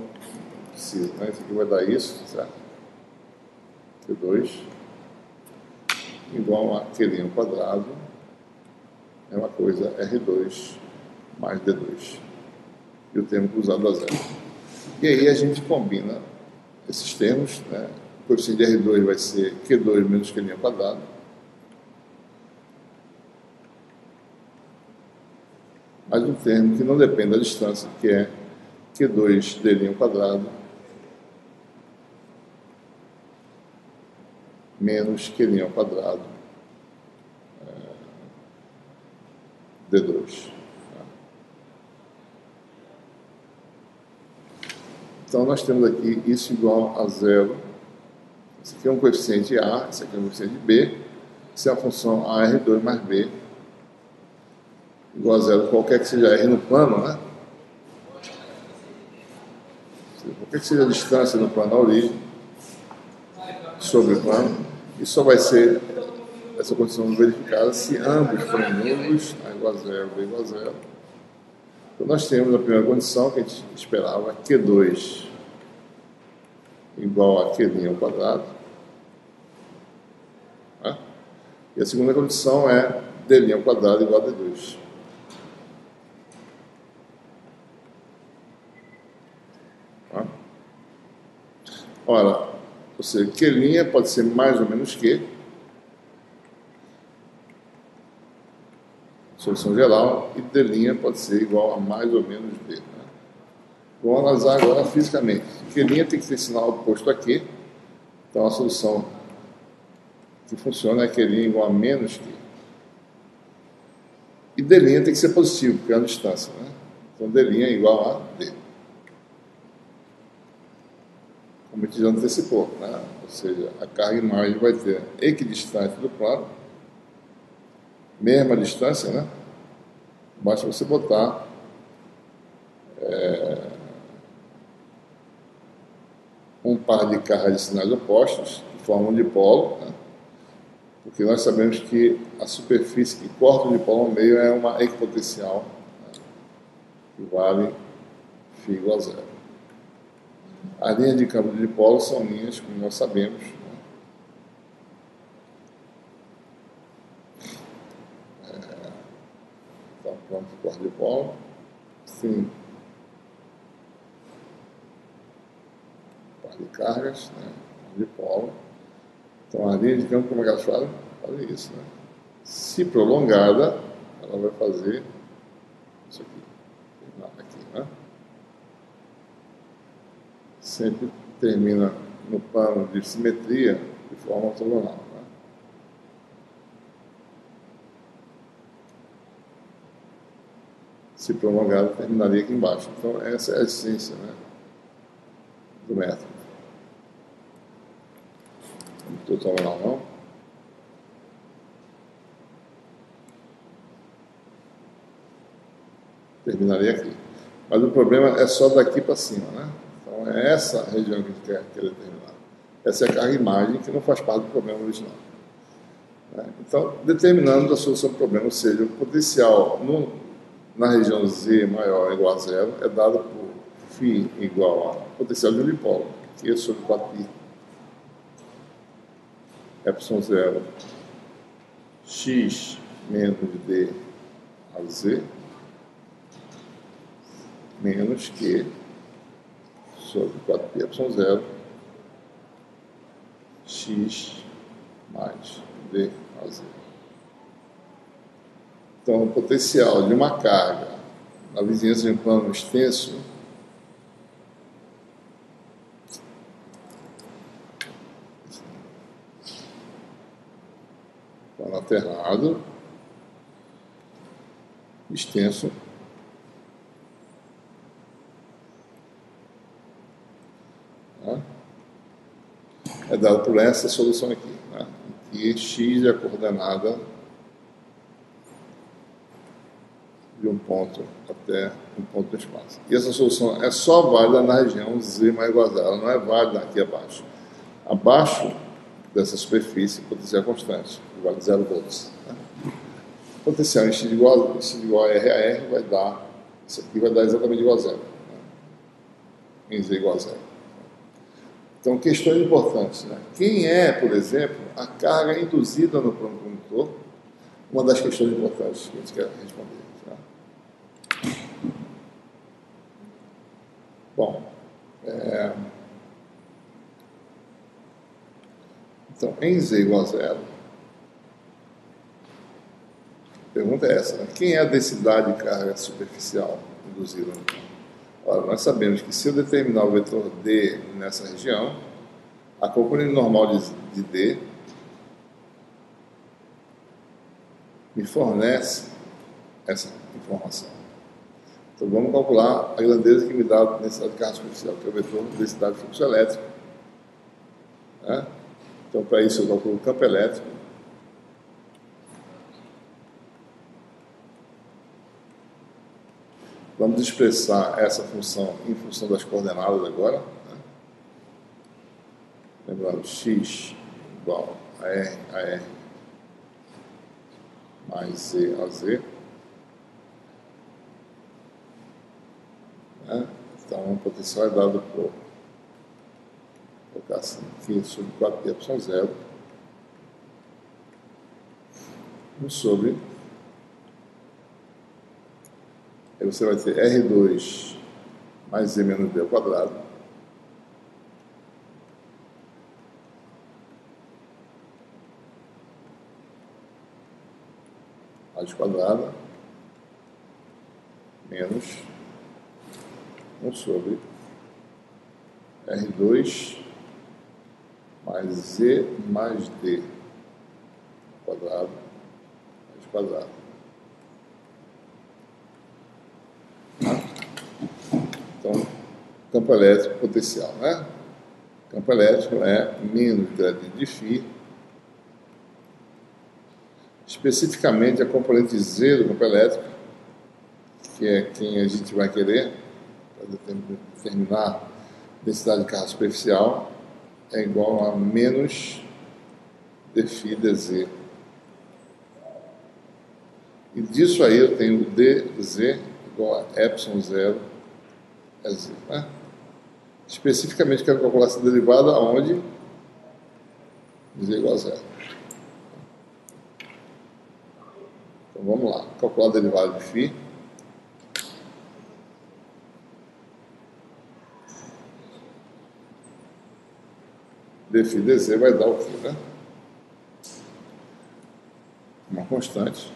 precisa, né? Isso aqui vai dar isso, certo? Q2 igual a Q' ao quadrado, é uma coisa R2 mais D2, e o termo cruzado dá 0. E aí a gente combina esses termos, né? O coeficiente de R2 vai ser Q2 menos Q' ao quadrado, mais um termo que não depende da distância, que é Q2 d' ao quadrado menos Q' ao quadrado D2. Então, nós temos aqui isso igual a zero. Esse aqui é um coeficiente A, esse aqui é um coeficiente B. Se a função AR2 mais B igual a zero, qualquer que seja R no plano, né? Qualquer que seja a distância no plano da origem sobre o plano, isso só vai ser essa condição verificada se ambos forem nulos, A igual a zero, B igual a zero. Então, nós temos a primeira condição que a gente esperava, Q2 igual a Q' ao quadrado. Né? E a segunda condição é D' ao quadrado igual a D2. Tá? Ora, ou seja, Q' pode ser mais ou menos Q, solução geral, e D' pode ser igual a mais ou menos B. Né? Vamos analisar agora fisicamente. Q' tem que ter sinal oposto a Q, então a solução que funciona é Q' igual a menos Q. E D' tem que ser positivo, porque é a distância. Né? Então D' é igual a D. Como a gente já antecipou, né? Ou seja, a carga imagem vai ter equidistante do plano, mesma distância, né? Basta você botar um par de cargas de sinais opostos, que formam um dipolo, né? Porque nós sabemos que a superfície que corta o dipolo ao meio é uma equipotencial, né? Que vale φ igual a zero. As linhas de campo do dipolo são linhas, como nós sabemos, né? Então, pronto, corta o dipolo. Sim. Par de cargas, né? Dipolo. Então, a linha de campo, como é que elas fazem? Fazem isso, né? Se prolongada, ela vai fazer isso aqui, né? Sempre termina no plano de simetria de forma ortogonal. Né? Se prolongada, terminaria aqui embaixo. Então, essa é a essência, né, do método. Não estou ortogonal, não. Terminaria aqui. Mas o problema é só daqui para cima, né? Então, é essa região que a gente quer determinar. Essa é a carga imagem que não faz parte do problema original. Né? Então, determinando a solução do problema, ou seja, o potencial na região Z maior ou igual a zero é dado por φ igual a potencial de um dipolo, Q sobre 4π epsilon 0 x menos d a z menos Q sobre 4π epsilon 0 x mais d a z. Então, o potencial de uma carga na vizinhança de um plano extenso plano aterrado extenso é dado por essa solução aqui, né? Em que x é a coordenada de um ponto até um ponto do espaço. E essa solução é só válida na região Z mais igual a zero, ela não é válida aqui abaixo. Abaixo dessa superfície, potencial constante, igual a 0 volts. Né? Potencial em x igual a R a R vai dar, isso aqui vai dar exatamente igual a zero. Né? Em Z igual a zero. Então, questões importantes. Né? Quem é, por exemplo, a carga induzida no plano condutor? Uma das questões importantes que a gente quer responder. Tá? Bom, então, em Z igual a zero, pergunta é essa, né? Quem é a densidade de carga superficial induzida no campo? Ora, nós sabemos que se eu determinar o vetor D nessa região, a componente normal de D me fornece essa informação. Então vamos calcular a grandeza que me dá a densidade de carga superficial, que é o vetor de densidade de fluxo elétrico. Né? Então para isso eu calculo o campo elétrico. Vamos expressar essa função em função das coordenadas agora. Né? Lembrando, x igual a R mais Z a Z. Né? Então, o potencial é dado por, vou colocar assim, Q sobre 4πε0, 1 sobre, aí você vai ter R2 mais Z menos D ao quadrado, raiz quadrada, menos 1 sobre R2 mais Z mais D quadrado, raiz quadrada. Então, campo elétrico potencial, né? Campo elétrico é menos gradiente de φ, especificamente a componente Z do campo elétrico, que é quem a gente vai querer para determinar a densidade de carga superficial, é igual a menos dφ dz. E disso aí eu tenho dz igual a ε0 z. Né? Especificamente quero calcular essa derivada onde z igual a zero. Então vamos lá, calcular a derivada de φ. dφ dz vai dar o quê, né? Uma constante.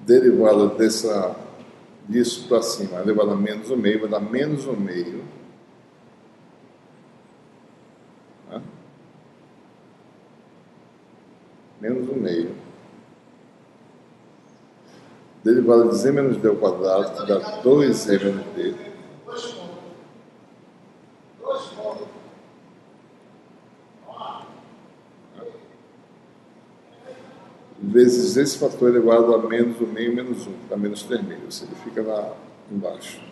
Derivada disso para cima, elevada a menos 1/2, vai dar menos 1/2. Né? Menos 1/2. Derivada de z menos d ao quadrado, que dá 2z menos d. Vezes esse fator elevado a menos 1/2 menos 1, que dá menos 3/2. Ou seja, ele fica lá embaixo.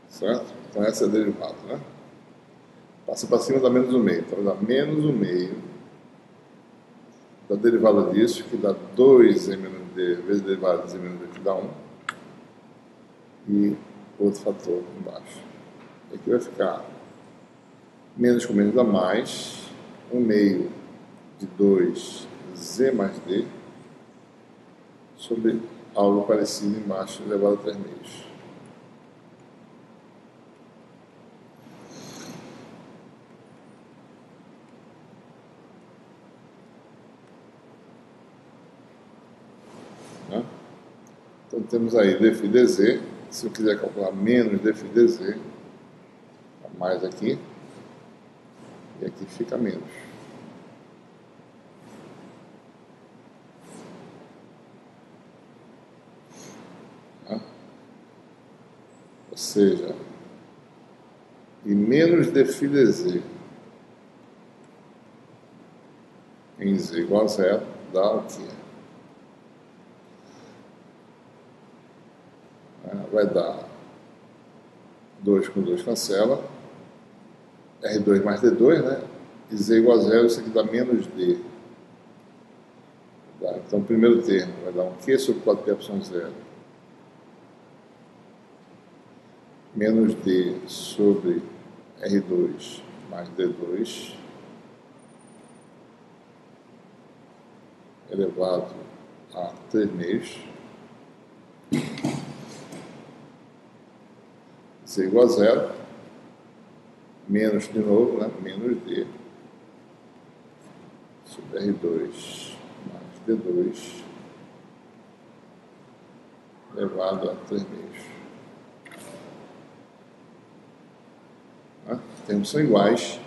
Certo? Então essa é a derivada, né? Passa para cima, dá menos 1/2. Então dá menos 1/2 da derivada disso, que dá 2z menos d, vezes a derivada de z menos d, que dá 1. E outro fator embaixo. Aqui vai ficar menos com menos dá mais, 1/2 de 2z mais d, sobre algo parecido embaixo, elevado a 3/2. Então temos aí dφ dz, se eu quiser calcular menos dφ dz, mais aqui, e aqui fica menos. Ou seja, e menos dφ dz em z igual a zero dá o quê? Vai dar 2 com 2 cancela, R2 mais D2, né? E Z igual a zero, isso aqui dá menos D. Tá? Então, o primeiro termo vai dar um Q sobre 4πε0 menos D sobre R2 mais D2 elevado a 3 meios. Isso é igual a zero. Menos de novo, né? Menos D sobre R2 mais D2 elevado a 3 meios. Né? Os termos são iguais,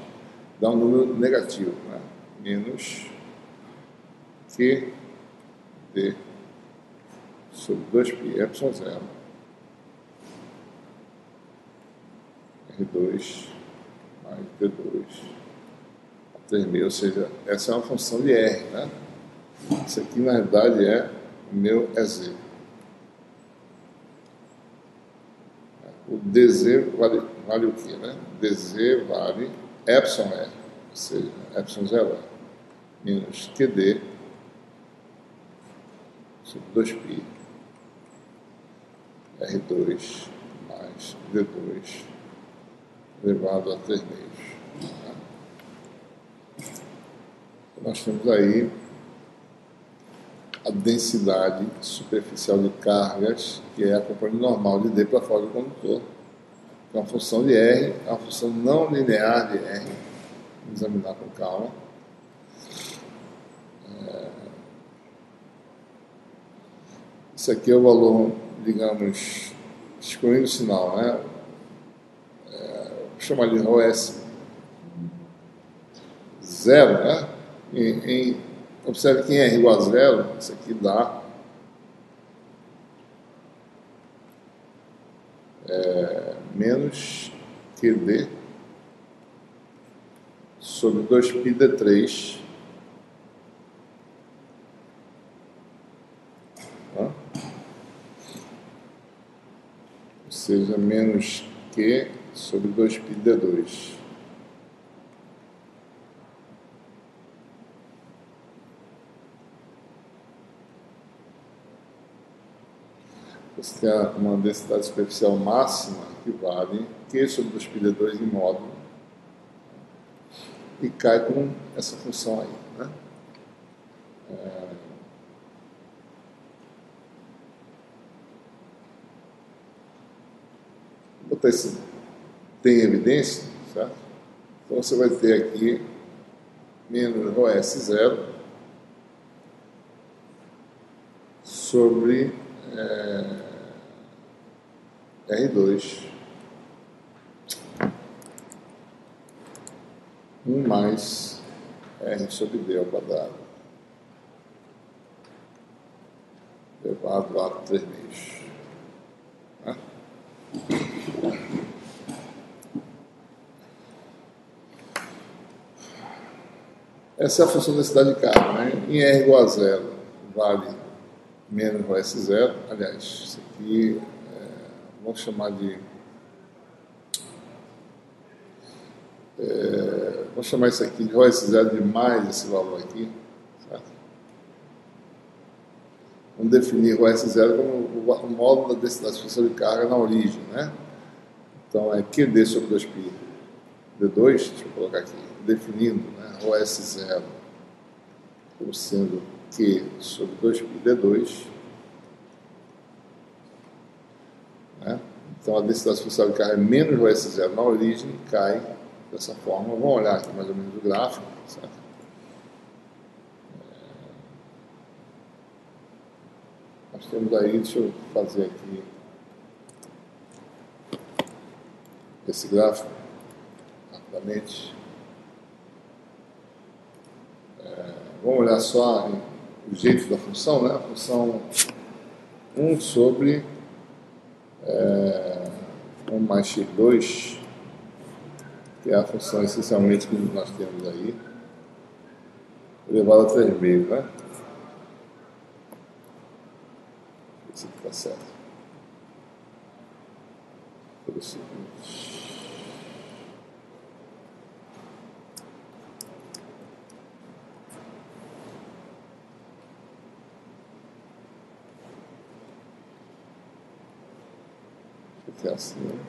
dá um número negativo, né? Menos QD sobre 2π epsilon 0 R2 mais D2 a 3 meios, ou seja, essa é uma função de R, né? Isso aqui, na realidade, é o meu EZ. O DZ vale o quê, né? DZ vale epsilon R, ou seja, epsilon 0 menos QD sobre 2π R2 mais D2 elevado a 3 meios. Nós temos aí a densidade superficial de cargas, que é a componente normal de D para fora do condutor, que é uma função de R, é uma função não linear de R. Vamos examinar com calma. Isso aqui é o valor, digamos, excluindo o sinal, né? Vou chamar de ρS 0, né? Observe que em R igual a 0, isso aqui dá menos QD sobre 2πd3, tá? Ou seja, menos Q sobre 2πd2. Você tem uma densidade superficial máxima que vale Q sobre 2πd2 em módulo e cai com essa função aí, né? Vou botar esse tem evidência, certo? Então você vai ter aqui menos ρS 0 sobre R2 1 mais R sobre D ao quadrado elevado a 3 meios. Né? Essa é a função da densidade de carga, né? Em R igual a 0 vale menos ρS 0. Aliás, isso aqui vamos chamar de vamos chamar isso aqui de ρS 0 de mais esse valor aqui, certo? Vamos definir ρS 0 como o módulo da densidade superficial de carga na origem, né? Então é QD sobre 2π D2, deixa eu colocar aqui, definindo, né, ρS 0 como sendo Q sobre 2π D2, né? Então a densidade superficial de carga é menos ρS 0 na origem e cai dessa forma. Vamos olhar aqui mais ou menos o gráfico, certo? Nós temos aí, deixa eu fazer aqui esse gráfico rapidamente. Vamos olhar só o jeito da função, né? A função 1 sobre 1 mais x2, que é a função essencialmente que nós temos aí, elevado a 3 meios, né? Isso aqui está certo. Pelo seguinte. Que é assim, né?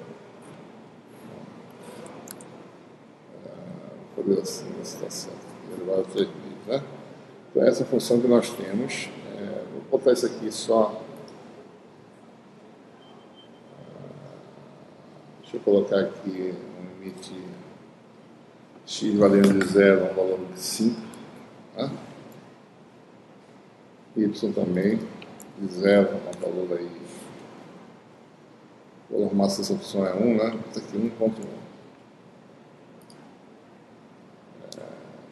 Poder assim, está certo. Elevado a 3 meios, né? Então, essa é a função que nós temos. Vou botar isso aqui só. Deixa eu colocar aqui um limite x valendo de 0 a um valor de 5. Tá? Y também de 0 a um valor aí. O valor máximo dessa função é 1, né? Isso aqui 1.1.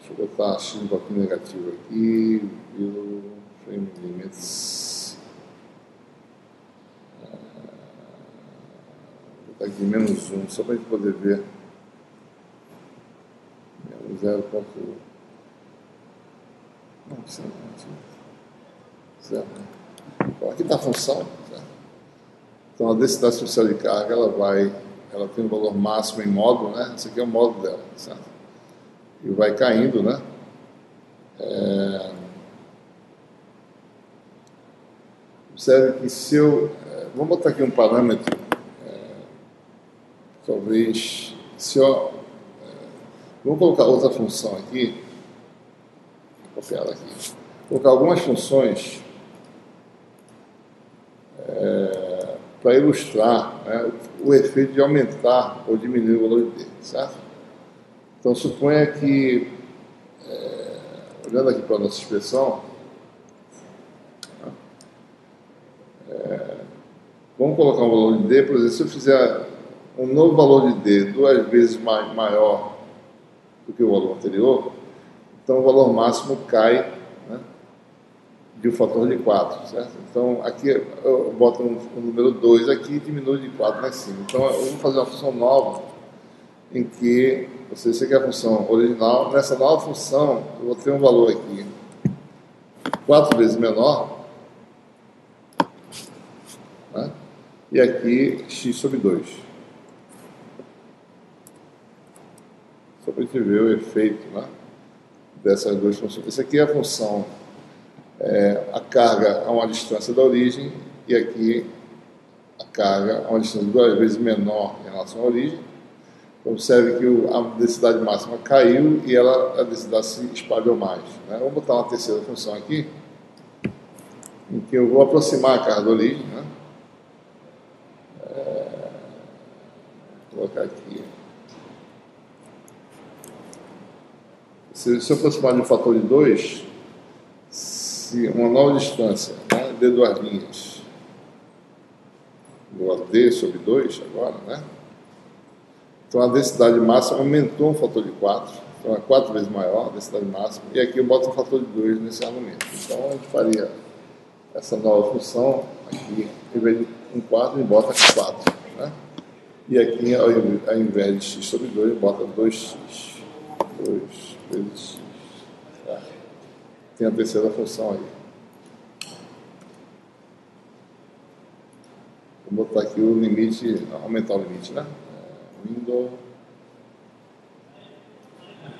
Deixa eu botar x um pouquinho negativo aqui. Frame limits. Vou botar aqui menos 1, só para a gente poder ver. Menos 0. Não, isso é certo. Então, aqui está a função. Certo? Então, a densidade superficial de carga, ela tem um valor máximo em módulo, né? Esse aqui é o módulo dela, certo? E vai caindo, né? Observe que se eu... vamos botar aqui um parâmetro. Talvez... Se eu... vamos colocar outra função aqui. Vou copiar ela aqui. Vou colocar algumas funções para ilustrar, né, o efeito de aumentar ou diminuir o valor de D, certo? Então, suponha que, olhando aqui para a nossa expressão, vamos colocar um valor de D, por exemplo, se eu fizer um novo valor de D 2 vezes maior do que o valor anterior, então o valor máximo cai, né, de um fator de 4, certo? Então, aqui eu boto um número 2 aqui e diminuo de 4 lá em cima. Então, eu vou fazer uma função nova em que, você quer a função original, nessa nova função, eu vou ter um valor aqui 4 vezes menor, né? E aqui x sobre 2. Só para a gente ver o efeito, né, dessas duas funções. Essa aqui é a função, a carga a uma distância da origem, e aqui a carga a uma distância 2 vezes menor em relação à origem. Observe que a densidade máxima caiu e a densidade se espalhou mais, né? Vamos botar uma terceira função aqui, em que eu vou aproximar a carga da origem, né? Vou colocar aqui. Se eu aproximar de um fator de 2, se uma nova distância, né, de duas linhas, igual a D sobre 2 agora, né? Então, a densidade máxima aumentou um fator de 4, então é 4 vezes maior a densidade máxima, e aqui eu boto um fator de 2 nesse argumento. Então, a gente faria essa nova função aqui, em vez de 1/4, a gente bota 4, né? E aqui, ao invés de x sobre 2, bota 2x, 2 vezes x. Tá? Tem a terceira função aí. Vou botar aqui o limite, aumentar o limite, né? Window.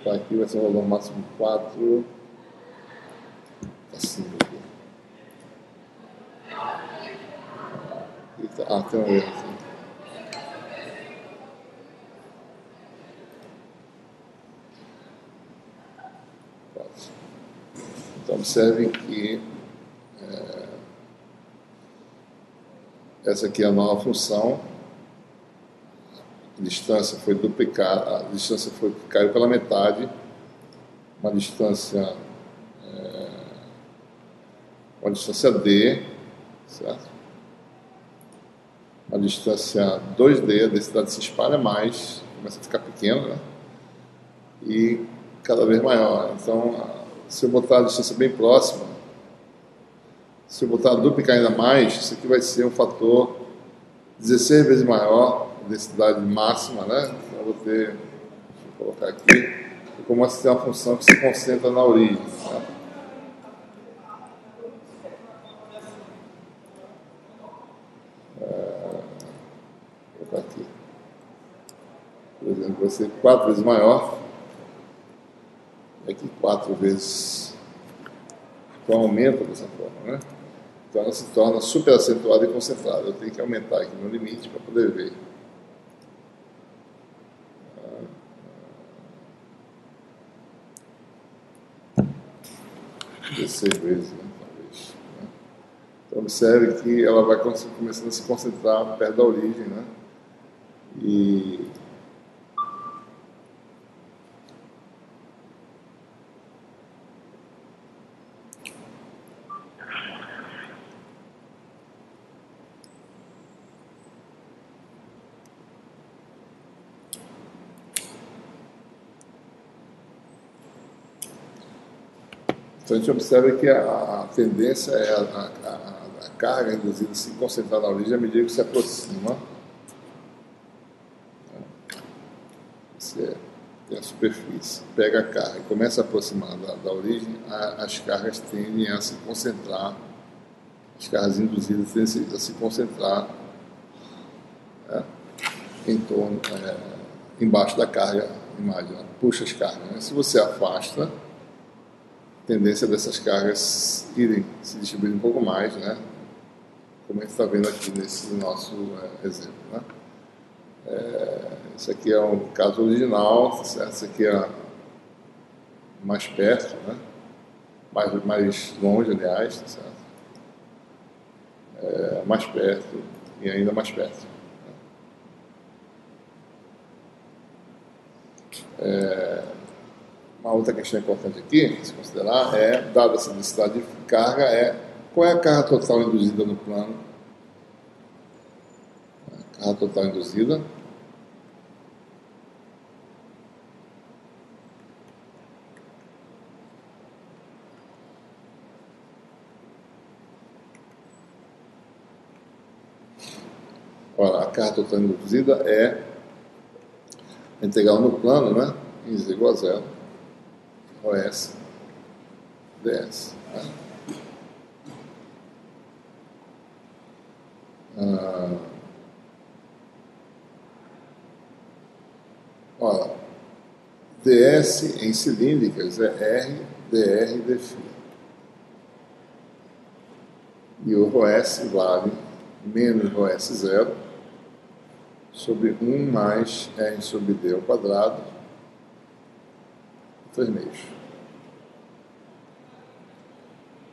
Tá, aqui vai ser o valor máximo de 4. Assim aqui. Tem um erro aqui. Então, observem que essa aqui é a nova função. A distância foi duplicada, a distância caiu pela metade, uma distância D, certo? A distância 2D, a densidade se espalha mais, começa a ficar pequena, né? E cada vez maior. Então, se eu botar a distância bem próxima, se eu botar a duplicar ainda mais, isso aqui vai ser um fator 16 vezes maior, a densidade máxima, né? Então, eu vou ter, deixa eu colocar aqui, eu começo a ter uma função que se concentra na origem, né? Vou botar aqui. Por exemplo, vai ser 4 vezes maior, e aqui 4 vezes, então aumenta dessa forma, né? Então ela se torna super acentuada e concentrada. Eu tenho que aumentar aqui no limite para poder ver. 6 vezes, né, talvez. Né? Então, observe que ela vai começando a se concentrar perto da origem, né? E então a gente observa que a tendência é a carga induzida se concentrar na origem à medida que se aproxima. Você tem a superfície, pega a carga e começa a aproximar da origem, as cargas tendem a se concentrar, as cargas induzidas tendem a se concentrar, né, em torno, embaixo da carga, imagina, puxa as cargas. Né? Se você afasta, a tendência dessas cargas irem se distribuir um pouco mais, né? Como a gente está vendo aqui nesse nosso exemplo. Né? Esse aqui é um caso original, certo? Esse aqui é mais perto, né? mais longe, aliás, certo? Mais perto e ainda mais perto. Uma outra questão importante aqui, se considerar, dada essa densidade de carga, qual é a carga total induzida no plano? A carga total induzida a carga total induzida é a integral no plano, né? Em z igual a 0, OS, ds. Né? ds em cilíndricas é R, dr, dφ. E o ρs vale menos ρs zero sobre 1 mais R sobre D ao quadrado, 3 meios.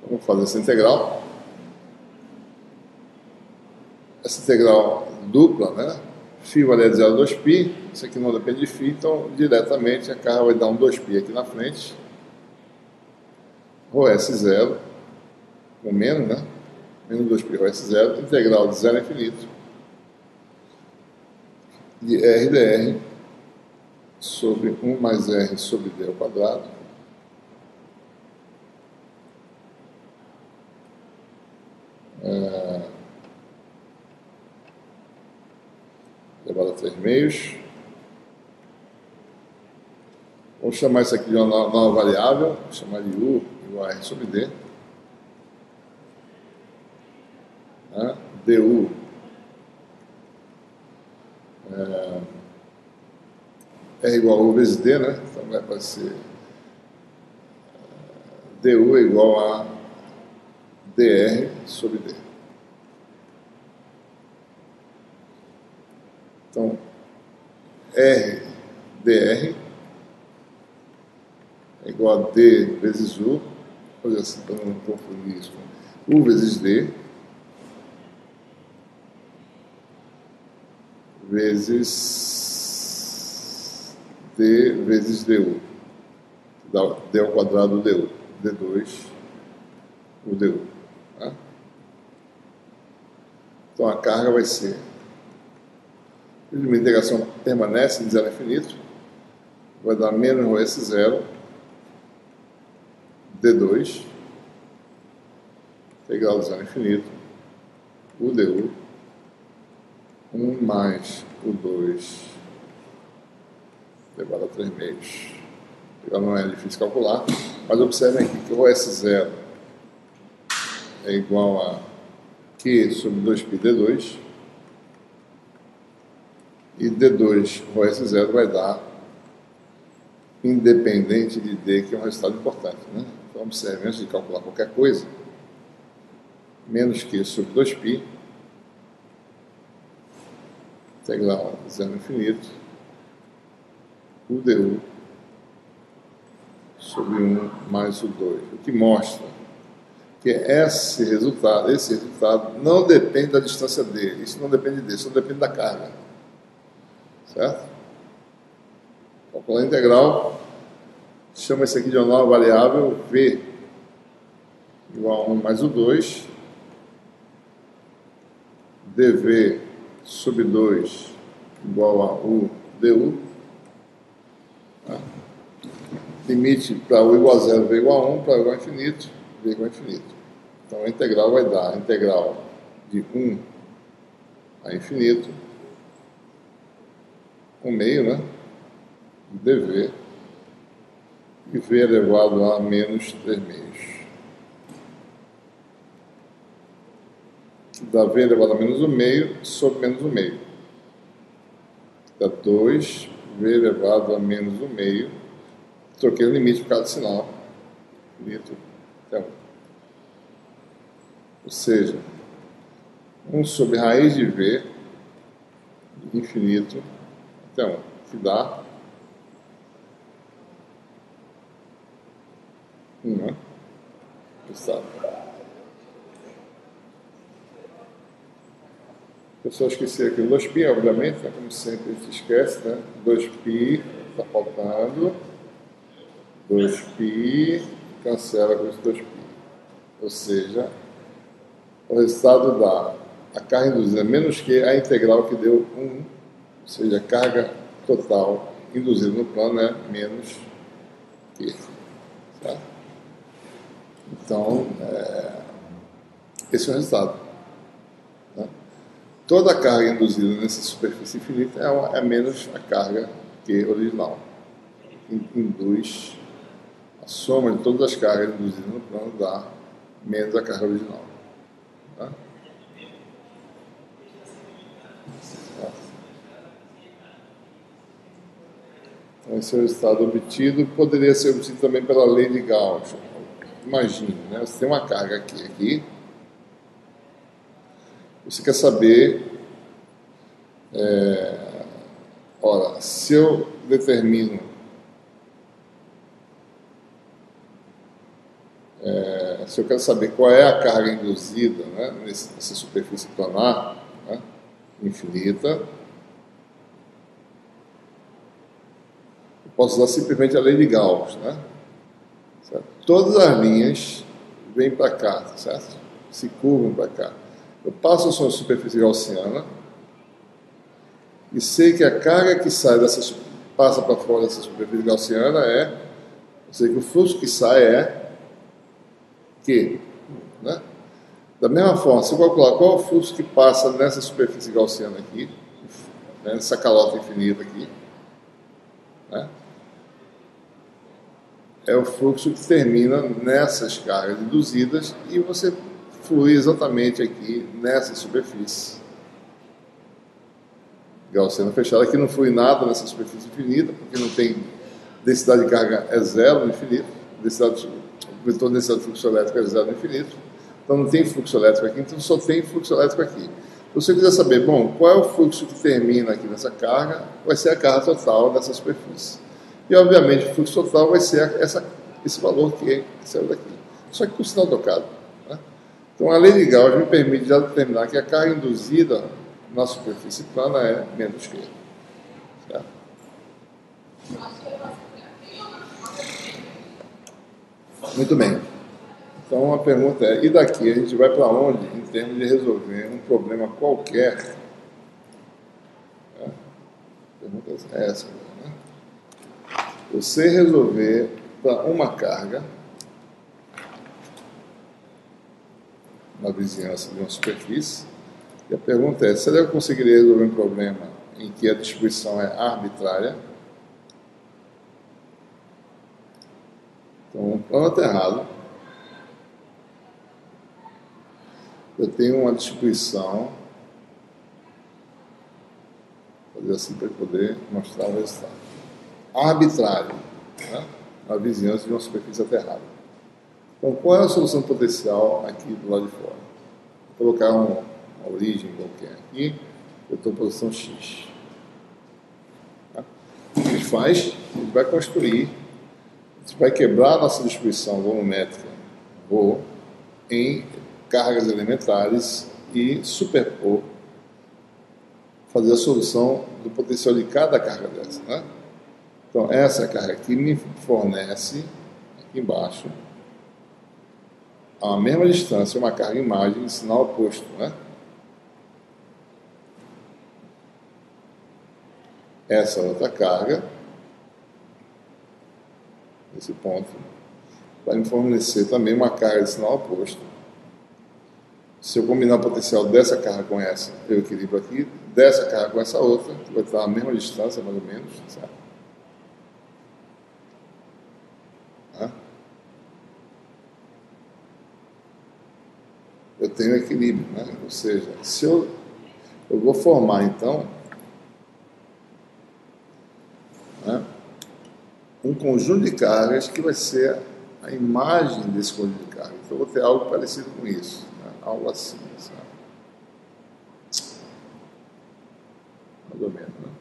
Vamos fazer essa integral. Essa integral dupla, né? Φ vale a 0, 2π. Isso aqui não depende de φ, então diretamente a carga vai dar um 2π aqui na frente. ρs zero, com menos, né? Menos 2π ρs zero, integral de 0 a infinito. De R dr sobre 1 mais R sobre D ao quadrado, elevado a 3 meios. Vamos chamar isso aqui de uma nova variável, vamos chamar de U igual a R sobre D. Né? du é igual a U vezes D, né? Então vai aparecer du é igual a dr sobre D. Então, R dr é igual a D vezes U, vou fazer assim para não confundir isso com U vezes D, vezes D vezes du, dá D ao quadrado du, D2, o du. Tá? Então a carga vai ser, a integração permanece de 0 a infinito, vai dar menos ρs zero, D2, integral de 0 a infinito, o du, 1 mais o 2 elevado a 3 meios. Não é difícil calcular, mas observem aqui que o ρs zero é igual a Q sobre 2π d2, e d2 ρs zero vai dar independente de D, que é um resultado importante. Né? Então observem, antes de calcular qualquer coisa, menos Q sobre 2π, integral de 0 a infinito, o du sobre 1 mais o 2, o que mostra que esse resultado não depende da distância D, isso não depende D, isso depende da carga. Certo? Calcular a integral, chama isso aqui de uma nova variável, V igual a 1 mais o 2, dV sobre 2 igual a U du, tá? Limite para U igual a 0, V igual a 1, para U igual a infinito, V igual a infinito. Então a integral vai dar a integral de 1 a infinito, 1 meio, né? dV, e V elevado a menos 3 meios. Dá V elevado a menos 1 meio sobre menos 1 meio. Dá 2, V elevado a menos 1 meio. Troquei o limite por causa do sinal. Infinito até 1. Ou seja, 1 sobre raiz de V, infinito até 1, que dá 1, né? Estado. Eu só esqueci aqui o 2π, obviamente, né? Como sempre a gente esquece, né? 2π, está faltando. 2π, cancela com esse 2π. Ou seja, o resultado dá a carga induzida menos que a integral que deu 1, ou seja, a carga total induzida no plano é menos que. Certo? Então, esse é o resultado. Né? Toda a carga induzida nessa superfície infinita é menos a carga que original. Induz a soma de todas as cargas induzidas no plano dá menos a carga original. Tá? Então, esse é o resultado obtido. Poderia ser obtido também pela lei de Gauss. Imagine, né? Você tem uma carga aqui. Você quer saber, ora, se eu determino se eu quero saber qual é a carga induzida, né, nessa superfície planar, né, infinita, eu posso usar simplesmente a lei de Gauss, né? Certo? Todas as linhas vêm para cá, certo? Se curvam para cá. Eu passo a sua superfície gaussiana e sei que a carga que sai passa para fora dessa superfície gaussiana eu sei que o fluxo que sai é Q, né? Da mesma forma, se eu calcular qual é o fluxo que passa nessa superfície gaussiana aqui, né, nessa calota infinita aqui, né, é o fluxo que termina nessas cargas induzidas e você flui exatamente aqui nessa superfície gaussiana fechada. Aqui não flui nada nessa superfície infinita, porque não tem densidade de carga, é zero no infinito, o vetor de densidade de fluxo elétrico é zero no infinito, então não tem fluxo elétrico aqui, então só tem fluxo elétrico aqui. Se você quiser saber, bom, qual é o fluxo que termina aqui nessa carga, vai ser a carga total dessa superfície. E, obviamente, o fluxo total vai ser esse valor que saiu daqui. Só que com o sinal trocado. Né? Então, a lei de Gauss me permite já determinar que a carga induzida na superfície plana é menos que. Certo? Muito bem. Então, a pergunta é, e daqui a gente vai para onde em termos de resolver um problema qualquer? A pergunta é essa. Né? Você resolver para uma carga na vizinhança de uma superfície, e a pergunta é, será que eu conseguiria resolver um problema em que a distribuição é arbitrária? Então, no plano aterrado, eu tenho uma distribuição, vou fazer assim para poder mostrar o resultado, arbitrário, né, na vizinhança de uma superfície aterrada. Então, qual é a solução potencial aqui do lado de fora? Vou colocar uma origem qualquer aqui, eu estou em posição X. Tá? O que a gente faz? A gente vai construir, a gente vai quebrar a nossa distribuição volumétrica, ρ, em cargas elementares e superpor, fazer a solução do potencial de cada carga dessa, né? Então, essa carga aqui me fornece, aqui embaixo, a mesma distância, uma carga imagem de sinal oposto, né? Essa outra carga, nesse ponto, vai me fornecer também uma carga de sinal oposto. Se eu combinar o potencial dessa carga com essa, eu equilibro aqui, dessa carga com essa outra, que vai estar a mesma distância, mais ou menos, certo? Eu tenho equilíbrio, né? Ou seja, se eu vou formar, então, né, um conjunto de cargas que vai ser a imagem desse conjunto de cargas. Então, eu vou ter algo parecido com isso, né? Algo assim, sabe? Mais ou menos, né?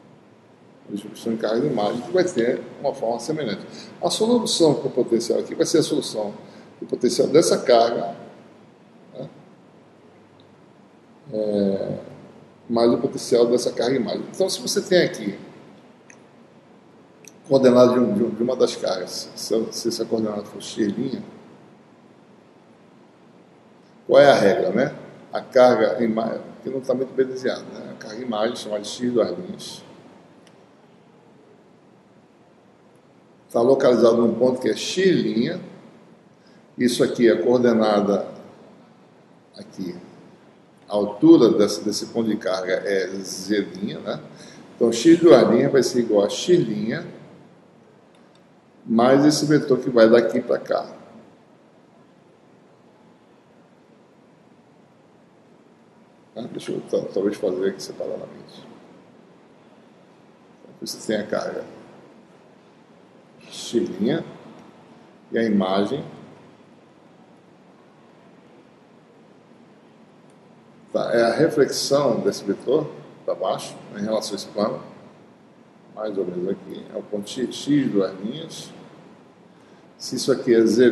Uma distribuição de carga de imagem que vai ter uma forma semelhante. A solução para o potencial aqui vai ser a solução do potencial dessa carga, né, mais o potencial dessa carga imagem. Então, se você tem aqui coordenada de uma das cargas, se essa coordenada for x', qual é a regra, né? A carga imagem, que não está muito bem desenhado, né? A carga imagem, chamada de x', está localizado num ponto que é x'. Isso aqui é a coordenada aqui. A altura desse ponto de carga é z', né? Então, x' vai ser igual a x' mais esse vetor que vai daqui para cá. Deixa eu talvez fazer aqui separadamente. Então, você tem a carga x' e a imagem. Tá, é a reflexão desse vetor para baixo, em relação a esse plano, mais ou menos aqui, é o ponto x'. Se isso aqui é z',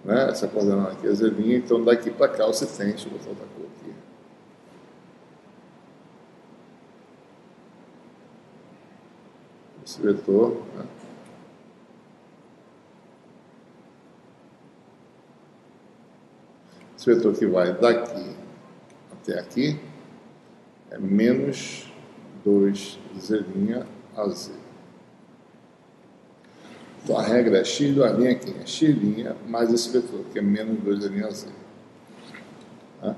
né, essa coordenada aqui é z', então daqui para cá você tem, deixa eu botar outra cor aqui, esse vetor, né? Esse vetor que vai daqui até aqui é menos 2z' a z. Então a regra é x' aqui, é x' mais esse vetor, que é menos 2z' a z. Tá?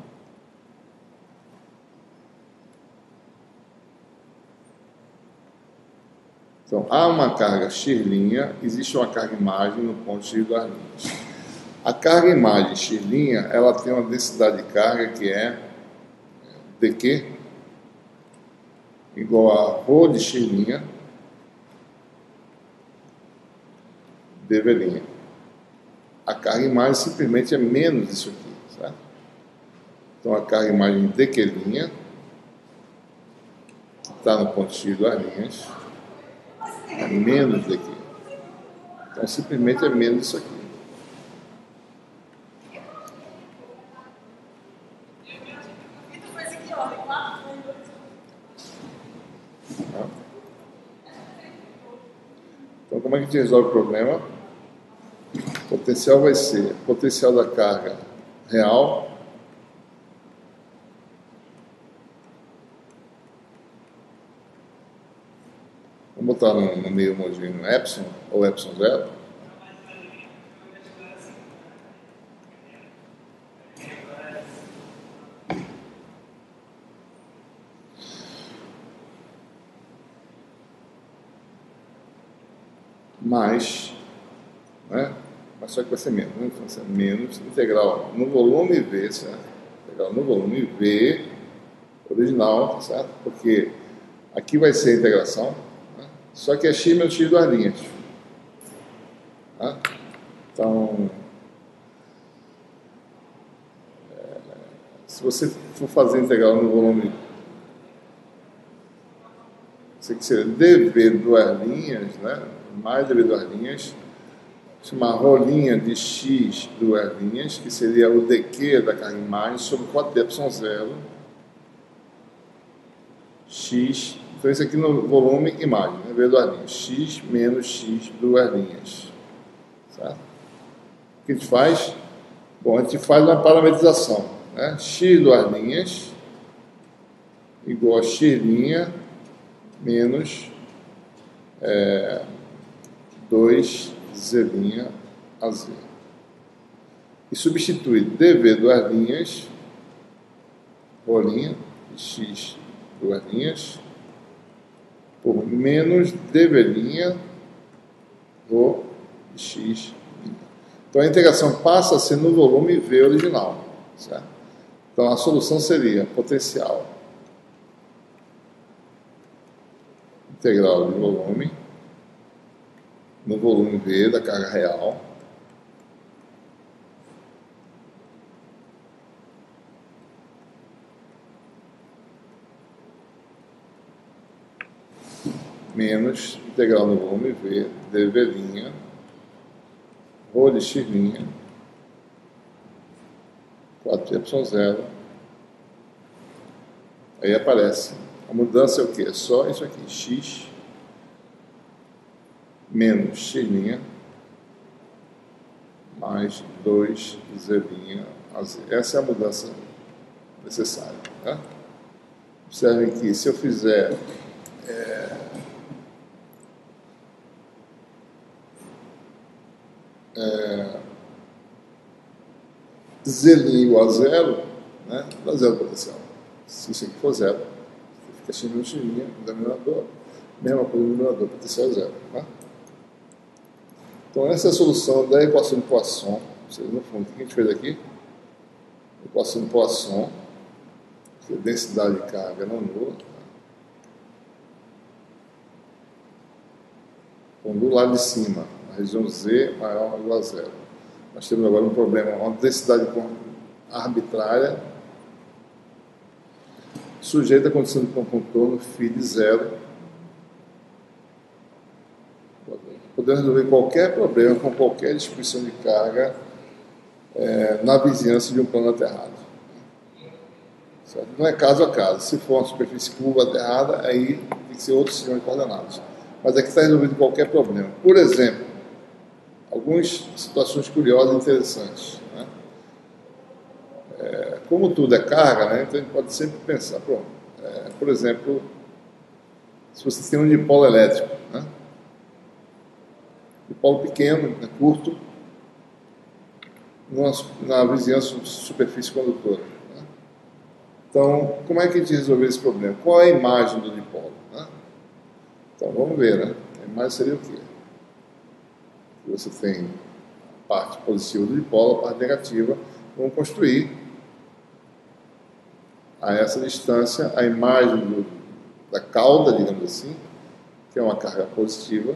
Então há uma carga x', existe uma carga imagem no ponto x'. A carga imagem x', ela tem uma densidade de carga que é dq igual a ρ de x', dv'. A carga imagem simplesmente é menos isso aqui, certo? Então a carga imagem dq', que está no ponto x', é menos dq. Então simplesmente é menos isso aqui. Então, como é que a gente resolve o problema? O potencial vai ser o potencial da carga real vamos botar no meio homogêneo epsilon ou epsilon zero. Mais, né? Mas só que vai ser menos, né? Vai ser menos integral no volume V, certo? Integral no volume V original, certo? Porque aqui vai ser a integração, né? Só que é x menos x duas linhas. Tá? Então, se você for fazer integral no volume, isso aqui seria dv duas linhas, né? Mais dv duas linhas, chamar rolinha de x duas linhas, que seria o dq da carga imagem sobre 4 de ε0, x, então isso aqui no volume imagem, né? V duas linhas, x menos x duas linhas. Certo? O que a gente faz? Bom, a gente faz uma parametrização, né? X duas linhas igual a x' menos 2z' a z. E substitui dv duas linhas, rolinha, x duas linhas, por menos dv' rho x'. Então a integração passa a ser no volume V original. Certo? Então a solução seria potencial integral de volume no volume V da carga real menos integral no volume V dv' rho de x', 4y0. Aí aparece. A mudança é o que? É só isso aqui. X menos x' mais 2z' a z. Essa é a mudança necessária. Tá? Observem que se eu fizer z' igual a zero, né, dá zero potencial. Se isso aqui for zero, fica x menos x' no denominador, mesma coisa no numerador, potencial é zero. Tá? Então essa é a solução da equação de Poisson. Ou seja, no fundo, o que a gente fez aqui? Equação de Poisson, que é densidade de carga não nula. Então, do lado de cima, a região Z maior ou igual a zero. Nós temos agora um problema, uma densidade arbitrária sujeita à condição de contorno φ de zero. Podemos resolver qualquer problema com qualquer distribuição de carga na vizinhança de um plano aterrado. Certo? Não é caso a caso. Se for uma superfície curva aterrada, aí tem que ser outro sistema de coordenadas. Mas aqui está resolvido qualquer problema. Por exemplo, algumas situações curiosas e interessantes. Né? Como tudo é carga, né? Então a gente pode sempre pensar, por exemplo, se você tem um dipolo elétrico, né? Dipolo pequeno, né? Curto, na vizinhança de superfície condutora. Né? Então, como é que a gente resolveu esse problema? Qual é a imagem do dipolo? Né? Então, vamos ver, né? A imagem seria o quê? Você tem a parte positiva do dipolo, a parte negativa. Vamos construir a essa distância a imagem da cauda, digamos assim, que é uma carga positiva,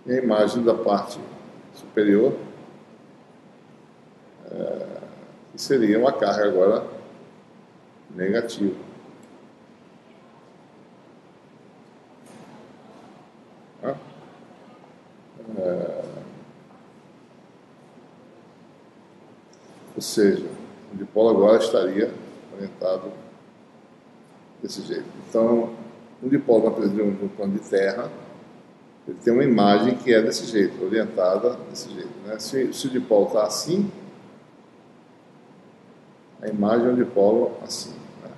e a imagem da parte superior, que seria uma carga agora negativa. Ou seja, o dipolo agora estaria orientado desse jeito. Então, um dipolo na presença de um plano de terra, ele tem uma imagem que é desse jeito, orientada desse jeito. Né? Se o dipolo está assim, a imagem é um dipolo assim. Né?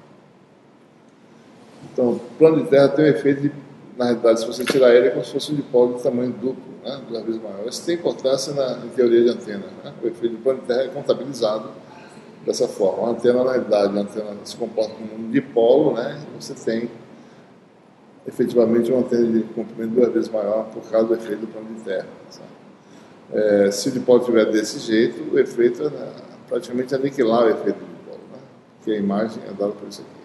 Então, o plano de terra tem um efeito de, na realidade, se você tirar ele, é como se fosse um dipolo de tamanho duplo, né? 2 vezes maior. Isso tem importância em teoria de antena. Né? O efeito do plano de terra é contabilizado dessa forma. A antena, na realidade, a antena se comporta como um dipolo, né? Você tem efetivamente uma antena de comprimento 2 vezes maior por causa do efeito do plano de terra. Se o dipolo estiver desse jeito, o efeito é praticamente aniquilar o efeito do dipolo, né? Porque a imagem é dada por isso aqui.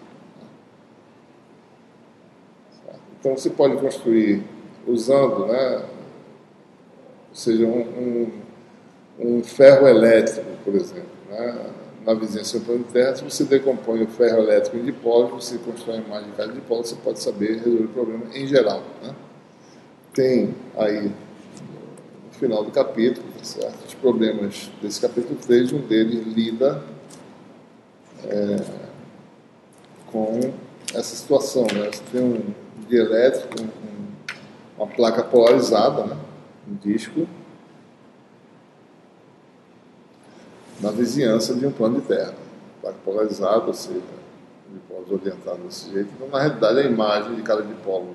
Então você pode construir usando, né, ou seja, um ferro elétrico, por exemplo, né, na vizinhança do plano de terra. Se você decompõe o ferro elétrico em dipolo, você constrói uma imagem de cada dipolo, você pode saber resolver o problema em geral. Né? tem aí, no final do capítulo, tá certo? Os problemas desse capítulo 3, um deles lida com essa situação, né? Você tem um dielétrico, uma placa polarizada, né? Um disco, na vizinhança de um plano de terra. Placa polarizada, ou seja, dipolos orientados desse jeito. Então, na realidade, a imagem de cada dipolo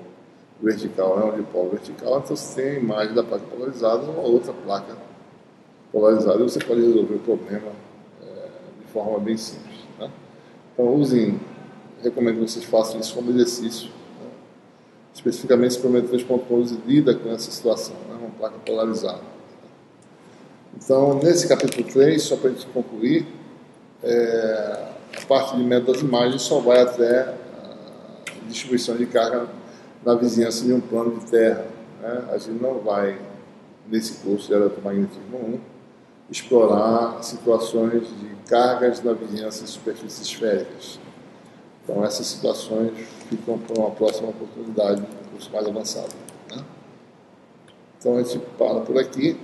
vertical é um dipolo vertical, então você tem a imagem da placa polarizada e uma outra placa polarizada, e você pode resolver o problema de forma bem simples. Né? Então, recomendo que vocês façam isso como exercício. Né? Especificamente, esse problema de 3.11 lida com essa situação, né? Uma placa polarizada. Então, nesse capítulo 3, só para a gente concluir, a parte de método das imagens só vai até a distribuição de carga na vizinhança de um plano de terra. Né? A gente não vai, nesse curso de eletromagnetismo 1, explorar situações de cargas na vizinhança de superfícies esféricas. Então, essas situações ficam para uma próxima oportunidade, um curso mais avançado. Né? Então, a gente para por aqui.